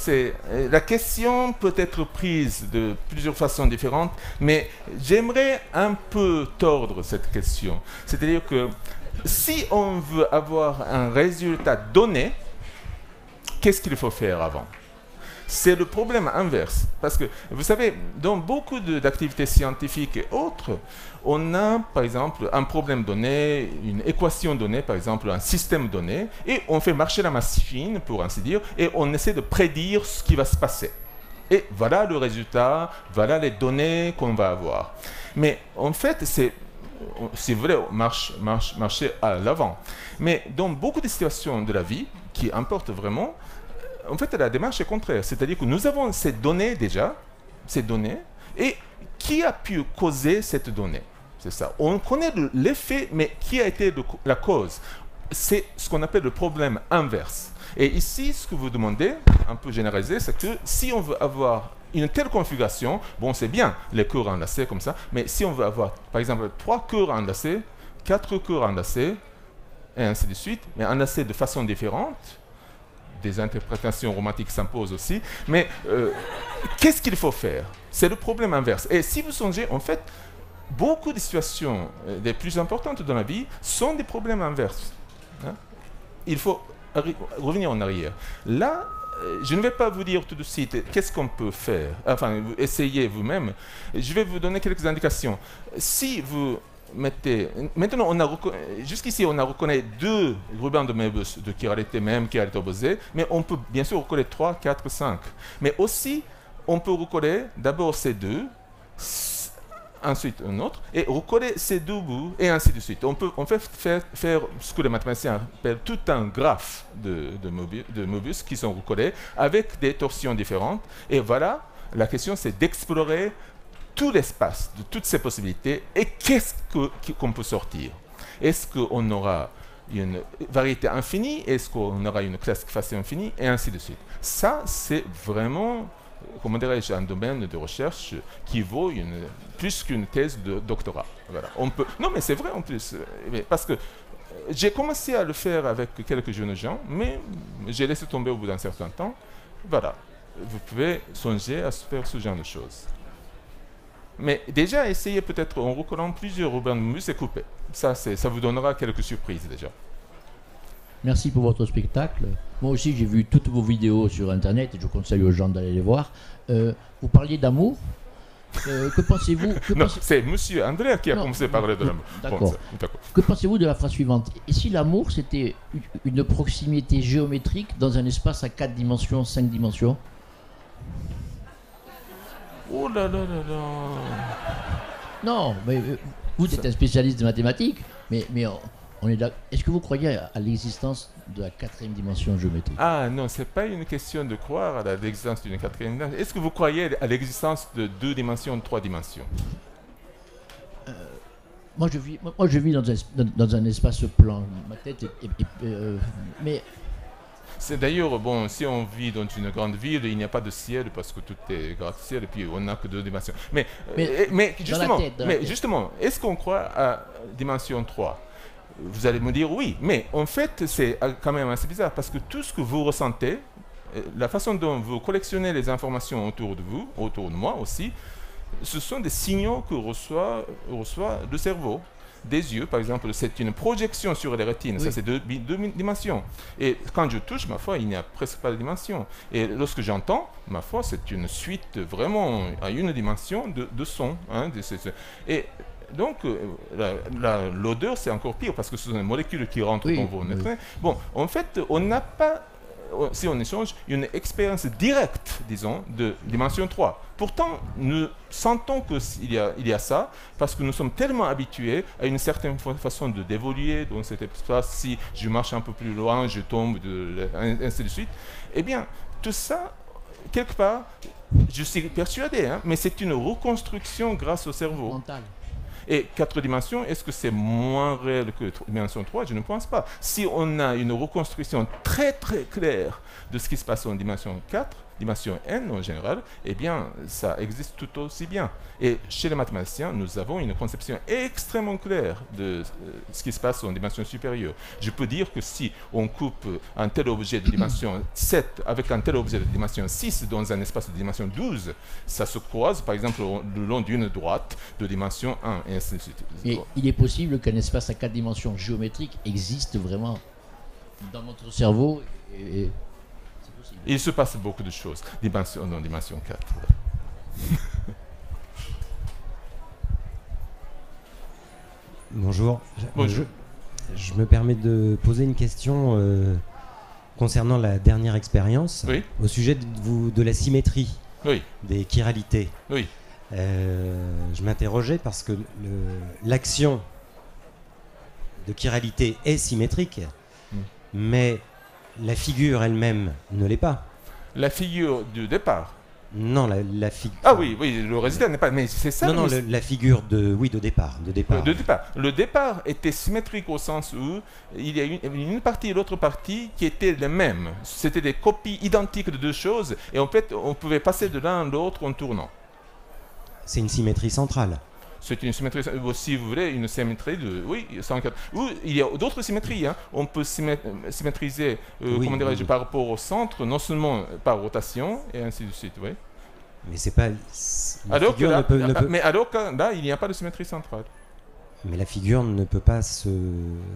la question peut être prise de plusieurs façons différentes, mais j'aimerais un peu tordre cette question. C'est-à-dire que si on veut avoir un résultat donné, qu'est-ce qu'il faut faire avant? C'est le problème inverse. Parce que, vous savez, dans beaucoup d'activités scientifiques et autres, on a, par exemple, un problème donné, une équation donnée, par exemple, un système donné, et on fait marcher la machine, pour ainsi dire, et on essaie de prédire ce qui va se passer. Et voilà le résultat, voilà les données qu'on va avoir. Mais en fait, c'est vrai, marcher à l'avant. Mais dans beaucoup de situations de la vie, qui importent vraiment, en fait, la démarche est contraire. C'est-à-dire que nous avons ces données déjà, et qui a pu causer cette donnée? C'est ça. On connaît l'effet, mais qui a été la cause? C'est ce qu'on appelle le problème inverse. Et ici, ce que vous demandez, un peu généralisé, c'est que si on veut avoir une telle configuration, bon, c'est bien, les cœurs enlacés comme ça, mais si on veut avoir, par exemple, 3 cœurs enlacés, 4 cœurs enlacés, et ainsi de suite, mais enlacés de façon différente, des interprétations romantiques s'imposent aussi, mais qu'est-ce qu'il faut faire? C'est le problème inverse. Et si vous songez, en fait, beaucoup de situations les plus importantes dans la vie sont des problèmes inverses. Hein? Il faut revenir en arrière. Là, je ne vais pas vous dire tout de suite qu'est-ce qu'on peut faire, enfin, essayez vous-même. Je vais vous donner quelques indications. Si vous mettez... Maintenant, jusqu'ici, on a reconnu 2 rubans de Möbius de chiralité même, chiralité opposée, mais on peut bien sûr reconnaître 3, 4, 5. Mais aussi, on peut reconnaître d'abord ces 2, ensuite un autre, et recoller ces 2 bouts, et ainsi de suite. On peut faire ce que les mathématiciens appellent tout un graphe de Möbius qui sont recollés avec des torsions différentes. Et voilà, la question c'est d'explorer tout l'espace de toutes ces possibilités et qu'est-ce qu'on peut sortir. Est-ce qu'on aura une variété infinie? Est-ce qu'on aura une classification infinie? Et ainsi de suite. Ça, c'est vraiment, comment dirais-je, un domaine de recherche qui vaut plus qu'une thèse de doctorat. Voilà. On peut, non, mais c'est vrai en plus. Parce que j'ai commencé à le faire avec quelques jeunes gens, mais j'ai laissé tomber au bout d'un certain temps. Voilà. Vous pouvez songer à faire ce genre de choses. Mais déjà, essayez peut-être en recollant plusieurs rubans de Möbius et couper. Ça vous donnera quelques surprises déjà. Merci pour votre spectacle. Moi aussi, j'ai vu toutes vos vidéos sur Internet et je conseille aux gens d'aller les voir. Vous parliez d'amour. Que pensez-vous c'est Monsieur Andrea qui a commencé à parler de l'amour. D'accord. Que pensez-vous de la phrase suivante? Et si l'amour, c'était une proximité géométrique dans un espace à 4 dimensions, 5 dimensions? Oh là là là là. Non, mais vous êtes un spécialiste de mathématiques, mais on est d'accord. Est-ce que vous croyez à l'existence de la quatrième dimension géométrique? Ah non, c'est pas une question de croire à l'existence d'une quatrième dimension. Est-ce que vous croyez à l'existence de 2 dimensions, 3 dimensions? Moi, je vis dans un espace plan. Ma tête mais C'est d'ailleurs, bon, si on vit dans une grande ville, il n'y a pas de ciel parce que tout est gratte-ciel et puis on n'a que 2 dimensions. Mais justement, est-ce qu'on croit à dimension 3? Vous allez me dire oui, mais en fait, c'est quand même assez bizarre parce que tout ce que vous ressentez, la façon dont vous collectionnez les informations autour de vous, autour de moi aussi, ce sont des signaux que reçoit le cerveau. Des yeux, par exemple, c'est une projection sur les rétines, Oui. ça c'est 2 dimensions. Et quand je touche, ma foi, il n'y a presque pas de dimension. Et lorsque j'entends, ma foi, c'est une suite vraiment à une dimension de son. Hein, et donc, l'odeur, c'est encore pire parce que ce sont des molécules qui rentrent dans vos nez. Bon, en fait, on n'a pas, si on échange, une expérience directe, disons, de dimension 3. Pourtant, nous sentons qu'il y a ça, parce que nous sommes tellement habitués à une certaine façon d'évoluer dans cet espace. Si je marche un peu plus loin, je tombe, ainsi de suite. Eh bien, tout ça, quelque part, je suis persuadé, hein, mais c'est une reconstruction grâce au cerveau. mental. Et 4 dimensions, est-ce que c'est moins réel que dimension 3? Je ne pense pas. Si on a une reconstruction très très claire de ce qui se passe en dimension 4, dimension n en général, eh bien, ça existe tout aussi bien. Et chez les mathématiciens, nous avons une conception extrêmement claire de ce qui se passe en dimension supérieure. Je peux dire que si on coupe un tel objet de dimension 7 avec un tel objet de dimension 6 dans un espace de dimension 12, ça se croise, par exemple, le long d'une droite de dimension 1, et ainsi de suite. Et il est possible qu'un espace à 4 dimensions géométriques existe vraiment dans notre cerveau et c'est possible. Il se passe beaucoup de choses dans dimension 4. Bonjour. Bonjour. Je me permets de poser une question concernant la dernière expérience, Oui. au sujet de la symétrie Oui, des chiralités. oui. Je m'interrogeais parce que l'action de chiralité est symétrique, mais la figure elle-même ne l'est pas. La figure du départ. Non, la figure. Ah oui, oui, le résultat n'est pas. Mais c'est ça. Non, la figure de départ. De départ. Le départ était symétrique au sens où il y a une partie et l'autre partie qui étaient les mêmes. C'était des copies identiques de 2 choses et en fait, on pouvait passer de l'un à l'autre en tournant. C'est une symétrie centrale. C'est une symétrie, si vous voulez, une symétrie de. Oui, 104. Ou il y a d'autres symétries. Hein. On peut symétriser, comment dirais-je, par rapport au centre, non seulement par rotation, et ainsi de suite. Oui. Mais c'est pas. Alors que là, mais alors que là, il n'y a pas de symétrie centrale. Mais la figure ne peut pas se.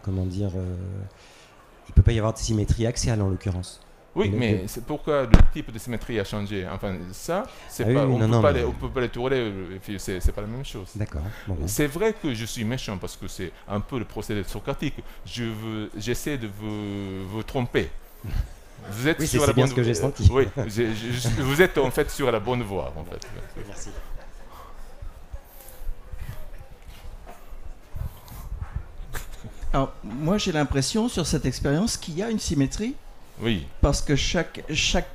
Comment dire. Il ne peut pas y avoir de symétrie axiale en l'occurrence. Oui, mais c'est pourquoi le type de symétrie a changé. Enfin, ça, c'est Ah pas, oui, on non, ne peut pas les tourner, c'est pas la même chose. D'accord. Bon. C'est vrai que je suis méchant parce que c'est un peu le procédé socratique. J'essaie de vous tromper. Vous êtes sur la bonne ce que j'ai senti. Oui, vous êtes en fait sur la bonne voie. En fait. Merci. Alors, moi j'ai l'impression sur cette expérience qu'il y a une symétrie. Oui. Parce que chaque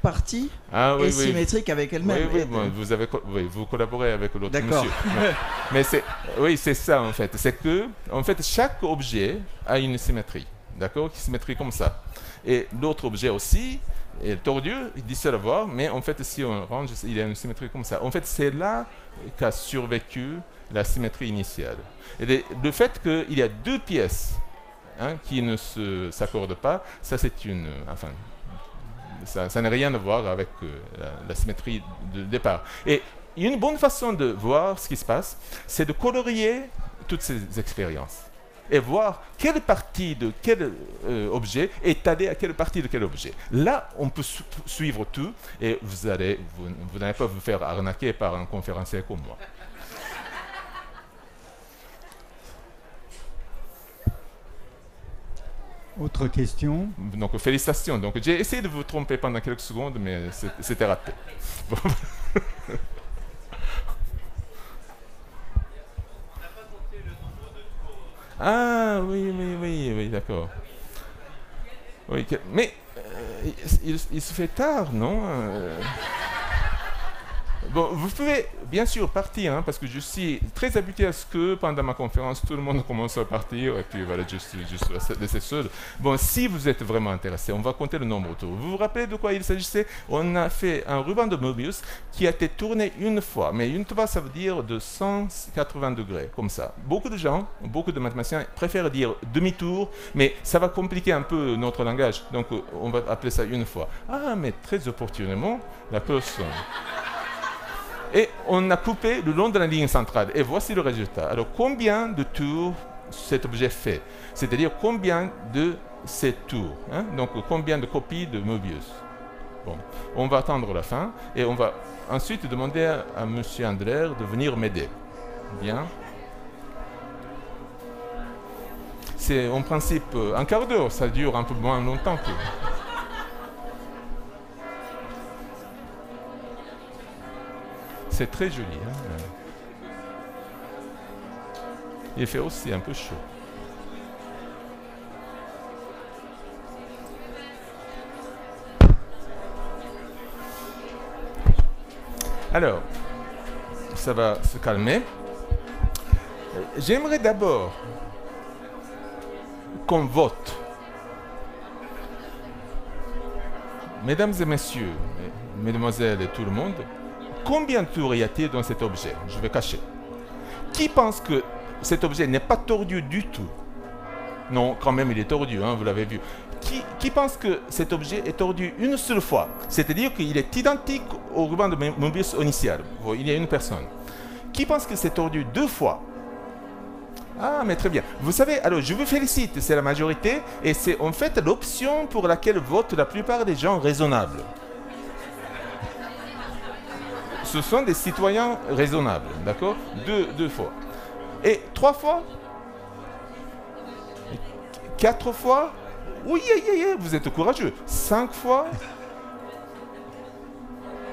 partie est symétrique avec elle-même. Oui, vous collaborez avec l'autre D'accord. monsieur. Mais c'est ça en fait. C'est que en fait chaque objet a une symétrie, d'accord, qui symétrie comme ça. Et l'autre objet aussi est tordu, il dit ça l'avoir, mais en fait si on range, il y a une symétrie comme ça. En fait, c'est là qu'a survécu la symétrie initiale. Et le fait qu'il y a 2 pièces. Hein, qui ne s'accordent pas, ça c'est une. Enfin, ça n'a rien à voir avec la symétrie de départ. Et une bonne façon de voir ce qui se passe, c'est de colorier toutes ces expériences et voir quelle partie de quel objet est allée à quelle partie de quel objet. Là, on peut suivre tout et vous n'allez pas vous faire arnaquer par un conférencier comme moi. Autre question? Donc, félicitations. Donc, j'ai essayé de vous tromper pendant quelques secondes, mais c'était raté. Bon. Ah, oui, d'accord. Oui, mais il se fait tard, non? Bon, vous pouvez bien sûr partir, hein, parce que je suis très habitué à ce que pendant ma conférence, tout le monde commence à partir, et puis voilà, je suis juste laissé seul. Bon, si vous êtes vraiment intéressé, on va compter le nombre autour. Vous vous rappelez de quoi il s'agissait? On a fait un ruban de Möbius qui a été tourné une fois, mais une fois, ça veut dire de 180 degrés, comme ça. Beaucoup de gens, beaucoup de mathématiciens préfèrent dire demi-tour, mais ça va compliquer un peu notre langage, donc on va appeler ça une fois. Ah, mais très opportunément, la personne... Et on a coupé le long de la ligne centrale. Et voici le résultat. Alors, combien de tours cet objet fait? C'est-à-dire combien de ces tours, hein? Donc, combien de copies de Möbius? Bon, on va attendre la fin et on va ensuite demander à M. Andler de venir m'aider. Bien. C'est en principe un quart d'heure. Ça dure un peu moins longtemps que... C'est très joli. Hein? Il fait aussi un peu chaud. Alors, ça va se calmer. J'aimerais d'abord qu'on vote. Mesdames et messieurs, mesdemoiselles et tout le monde, combien de tours y a-t-il dans cet objet? Je vais cacher. Qui pense que cet objet n'est pas tordu du tout? Non, quand même, il est tordu, hein, vous l'avez vu. Qui pense que cet objet est tordu une seule fois? C'est-à-dire qu'il est identique au ruban de Möbius initial. Bon, il y a une personne. Qui pense que c'est tordu deux fois? Ah, mais très bien. Vous savez, alors je vous félicite, c'est la majorité, et c'est en fait l'option pour laquelle votent la plupart des gens raisonnables. Ce sont des citoyens raisonnables, d'accord? Deux fois. Et 3 fois? 4 fois? Oui, vous êtes courageux. 5 fois?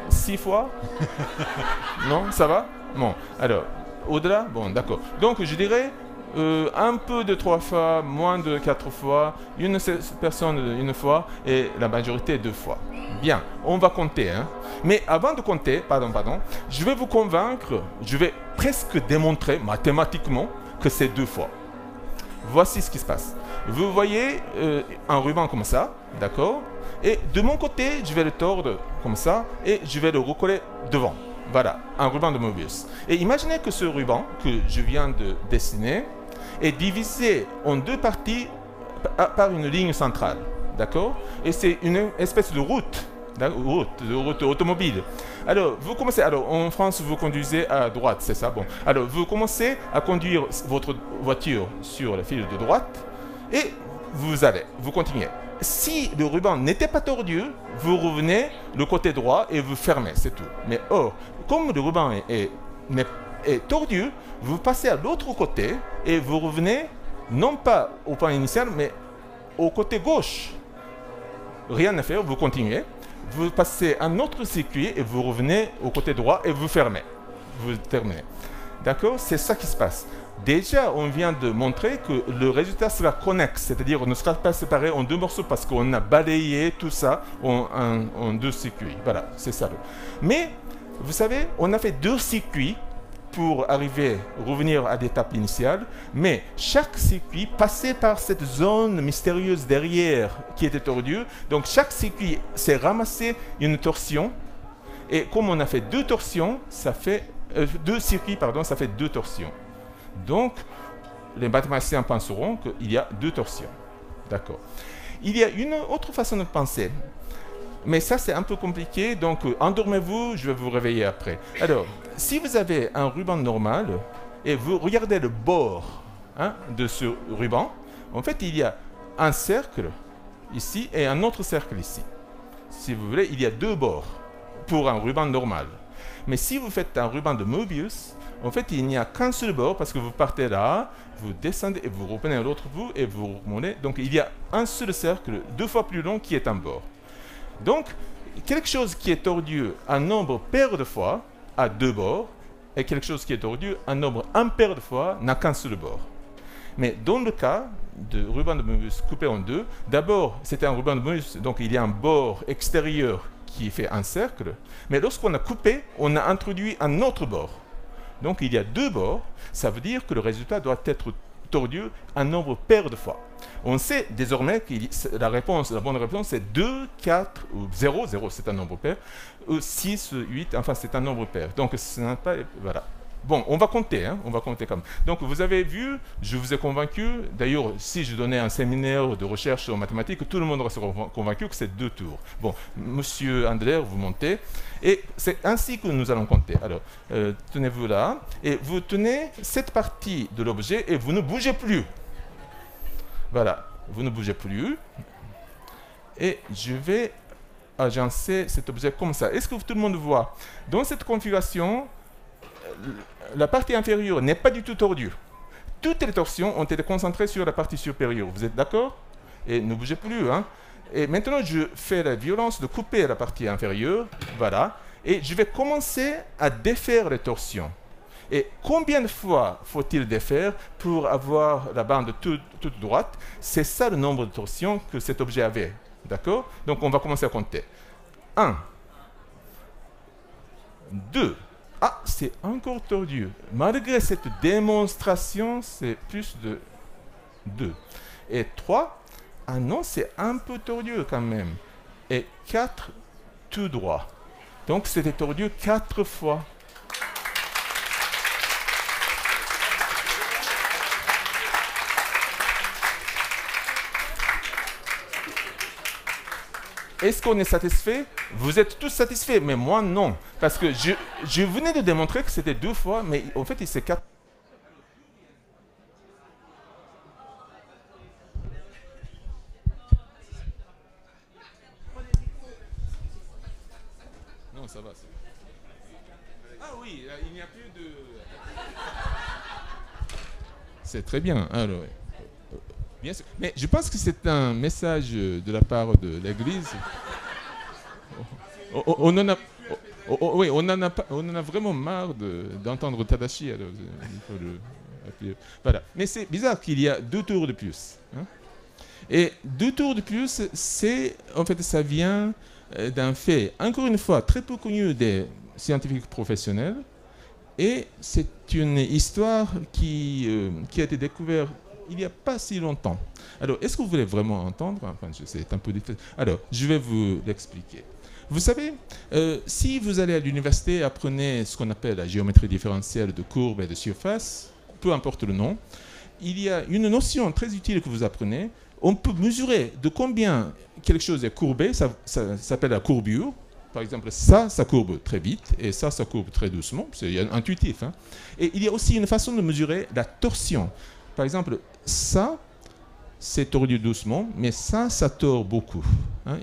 6 fois? Non, ça va? Bon, alors, au-delà? Bon, d'accord. Donc, je dirais un peu de 3 fois, moins de 4 fois, une personne une fois, et la majorité 2 fois. Bien, on va compter, hein. Mais avant de compter, pardon, je vais vous convaincre, je vais presque démontrer mathématiquement que c'est 2 fois. Voici ce qui se passe. Vous voyez un ruban comme ça, d'accord? Et de mon côté, je vais le tordre comme ça, et je vais le recoller devant. Voilà, un ruban de Möbius. Et imaginez que ce ruban que je viens de dessiner est divisé en 2 parties par une ligne centrale, d'accord? Et c'est une espèce de route automobile. Alors, vous commencez, en France, vous conduisez à droite, c'est ça? Bon. Alors, vous commencez à conduire votre voiture sur le fil de droite et vous continuez. Si le ruban n'était pas tordu, vous revenez le côté droit et vous fermez, c'est tout. Mais or, comme le ruban est tordu, vous passez à l'autre côté et vous revenez non pas au point initial, mais au côté gauche. Rien à faire, vous continuez. Vous passez un autre circuit et vous revenez au côté droit et vous fermez. Vous terminez. D'accord? C'est ça qui se passe. Déjà, on vient de montrer que le résultat sera connexe, c'est-à-dire on ne sera pas séparé en 2 morceaux parce qu'on a balayé tout ça en 2 circuits. Voilà, c'est ça. Mais, vous savez, on a fait 2 circuits pour revenir à l'étape initiale, mais chaque circuit passait par cette zone mystérieuse derrière qui était tordue. Donc chaque circuit s'est ramassé une torsion, et comme on a fait 2 torsions, ça fait 2 circuits, pardon, ça fait 2 torsions. Donc les mathématiciens penseront qu'il y a 2 torsions. D'accord. Il y a une autre façon de penser. Mais ça, c'est un peu compliqué, donc endormez-vous, je vais vous réveiller après. Alors, si vous avez un ruban normal, et vous regardez le bord de ce ruban, en fait, il y a un cercle ici et un autre cercle ici. Si vous voulez, il y a 2 bords pour un ruban normal. Mais si vous faites un ruban de Möbius, en fait, il n'y a qu'un seul bord parce que vous partez là, vous descendez et vous reprenez à l'autre bout et vous remontez. Donc, il y a un seul cercle 2 fois plus long qui est un bord. Donc, quelque chose qui est tordu un nombre pair de fois a 2 bords, et quelque chose qui est tordu un nombre impair de fois n'a qu'un seul bord. Mais dans le cas de ruban de Möbius coupé en deux, d'abord, c'était un ruban de Möbius, donc il y a un bord extérieur qui fait un cercle, mais lorsqu'on a coupé, on a introduit un autre bord. Donc il y a deux bords, ça veut dire que le résultat doit être tordu un nombre pair de fois. On sait désormais que la bonne réponse c'est 2, 4 ou 0, 0 c'est un nombre pair, ou 6, 8, enfin c'est un nombre pair. Donc ce n'est pas... Voilà. Bon, on va compter, hein, on va compter comme. Donc vous avez vu, je vous ai convaincu, d'ailleurs si je donnais un séminaire de recherche en mathématiques, tout le monde serait convaincu que c'est 2 tours. Bon, monsieur Andler, vous montez, et c'est ainsi que nous allons compter. Alors, tenez-vous là, et vous tenez cette partie de l'objet et vous ne bougez plus. Voilà, vous ne bougez plus, et je vais agencer cet objet comme ça. Est-ce que tout le monde voit? Dans cette configuration, la partie inférieure n'est pas du tout tordue. Toutes les torsions ont été concentrées sur la partie supérieure. Vous êtes d'accord? Et ne bougez plus. Hein? Et maintenant, je fais la violence de couper la partie inférieure. Voilà. Et je vais commencer à défaire les torsions. Et combien de fois faut-il défaire pour avoir la bande toute droite? C'est ça le nombre de torsions que cet objet avait. D'accord? Donc, on va commencer à compter. 1, 2, ah, c'est encore tordu. Malgré cette démonstration, c'est plus de 2. Et 3, ah non, c'est un peu tordu quand même. Et 4, tout droit. Donc c'était tordu 4 fois. Est-ce qu'on est satisfait? Vous êtes tous satisfaits, mais moi non. Parce que je venais de démontrer que c'était 2 fois, mais en fait, c'est 4. Non, ça va. Ah oui, il n'y a plus de... C'est très bien. Alors, bien sûr. Mais je pense que c'est un message de la part de l'Église. On en a, oui, on en a vraiment marre d'entendre Tadashi. Alors, il faut le appeler. Voilà. Mais c'est bizarre qu'il y a 2 tours de plus. Hein. Et 2 tours de plus, en fait, ça vient d'un fait, encore une fois, très peu connu des scientifiques professionnels. Et c'est une histoire qui a été découverte il n'y a pas si longtemps. Alors, est-ce que vous voulez vraiment entendre? Enfin, c'est un peu difficile. Alors, je vais vous l'expliquer. Vous savez, si vous allez à l'université et apprenez ce qu'on appelle la géométrie différentielle de courbes et de surface, peu importe le nom, il y a une notion très utile que vous apprenez. On peut mesurer de combien quelque chose est courbé, ça s'appelle la courbure. Par exemple, ça courbe très vite, et ça courbe très doucement. C'est intuitif. Hein. Et il y a aussi une façon de mesurer la torsion. Par exemple, ça, c'est tordu doucement, mais ça tord beaucoup. Hein,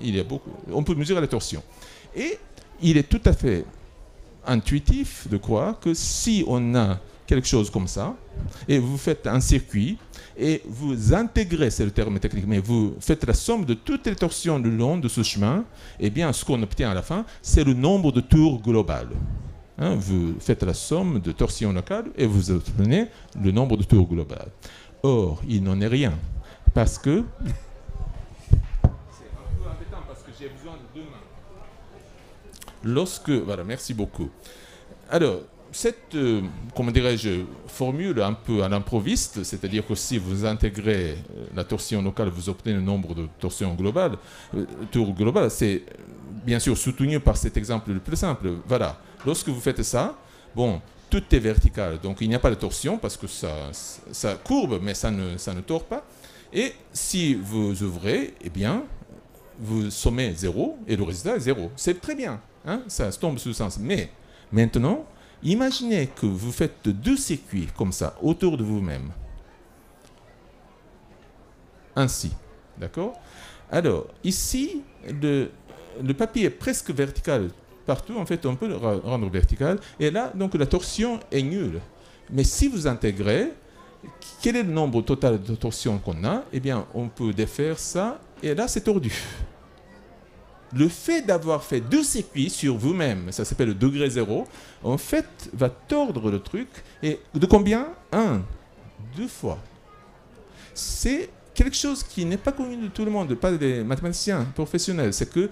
on peut mesurer la torsion. Et il est tout à fait intuitif de croire que si on a quelque chose comme ça, et vous faites un circuit, et vous intégrez, c'est le terme technique, mais vous faites la somme de toutes les torsions le long de ce chemin, eh bien, ce qu'on obtient à la fin, c'est le nombre de tours global. Hein, vous faites la somme de torsions locales et vous obtenez le nombre de tours global. Or, il n'en est rien. Parce que... C'est un peu embêtant parce que j'ai besoin de 2 mains. Voilà, merci beaucoup. Alors, cette, comment dirais-je, formule un peu à l'improviste, c'est-à-dire que si vous intégrez la torsion locale, vous obtenez le nombre de torsions globales, tours globales, c'est bien sûr soutenu par cet exemple le plus simple. Voilà. Lorsque vous faites ça, bon, tout est vertical, donc il n'y a pas de torsion parce que ça courbe, mais ça ne tord pas. Et si vous ouvrez, eh bien, vous sommez 0 et le résultat est 0. C'est très bien, hein, ça tombe sous le sens. Mais maintenant, imaginez que vous faites 2 circuits comme ça autour de vous-même. Ainsi, d'accord? Alors, ici, le papier est presque vertical. Partout, en fait, on peut le rendre vertical. Et là, donc, la torsion est nulle. Mais si vous intégrez, quel est le nombre total de torsions qu'on a? Eh bien, on peut défaire ça, et là, c'est tordu. Le fait d'avoir fait 2 circuits sur vous-même, ça s'appelle le degré 0, en fait, va tordre le truc. Et de combien? 1, 2 fois. c'est quelque chose qui n'est pas connu de tout le monde, pas des mathématiciens professionnels. C'est que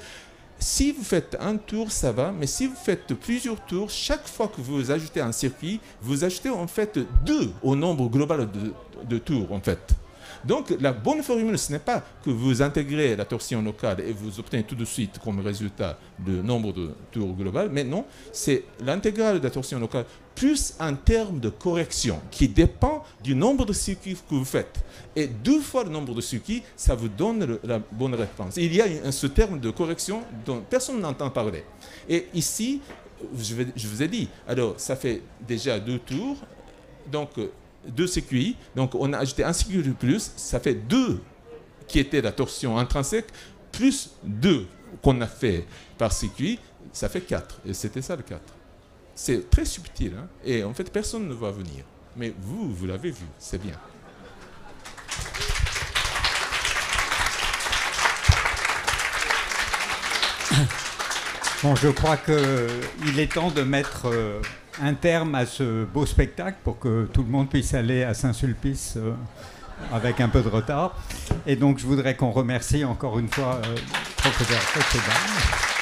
si vous faites un tour, ça va, mais si vous faites plusieurs tours, chaque fois que vous ajoutez un circuit, vous ajoutez en fait 2 au nombre global de tours, en fait. Donc, la bonne formule, ce n'est pas que vous intégrez la torsion locale et vous obtenez tout de suite comme résultat le nombre de tours global, mais non, c'est l'intégrale de la torsion locale plus un terme de correction qui dépend du nombre de circuits que vous faites. Et 2 fois le nombre de circuits, ça vous donne la bonne réponse. Il y a ce terme de correction dont personne n'entend parler. Et ici, je vous ai dit, alors ça fait déjà 2 tours, donc 2 circuits, donc on a ajouté un circuit de plus, ça fait 2 qui était la torsion intrinsèque, plus 2 qu'on a fait par circuit, ça fait 4. Et c'était ça le 4. C'est très subtil, hein, et en fait personne ne va venir. Mais vous l'avez vu, c'est bien. Bon, je crois qu'il est temps de mettre un terme à ce beau spectacle pour que tout le monde puisse aller à Saint-Sulpice avec un peu de retard. Et donc, je voudrais qu'on remercie encore une fois professeur Coqueda.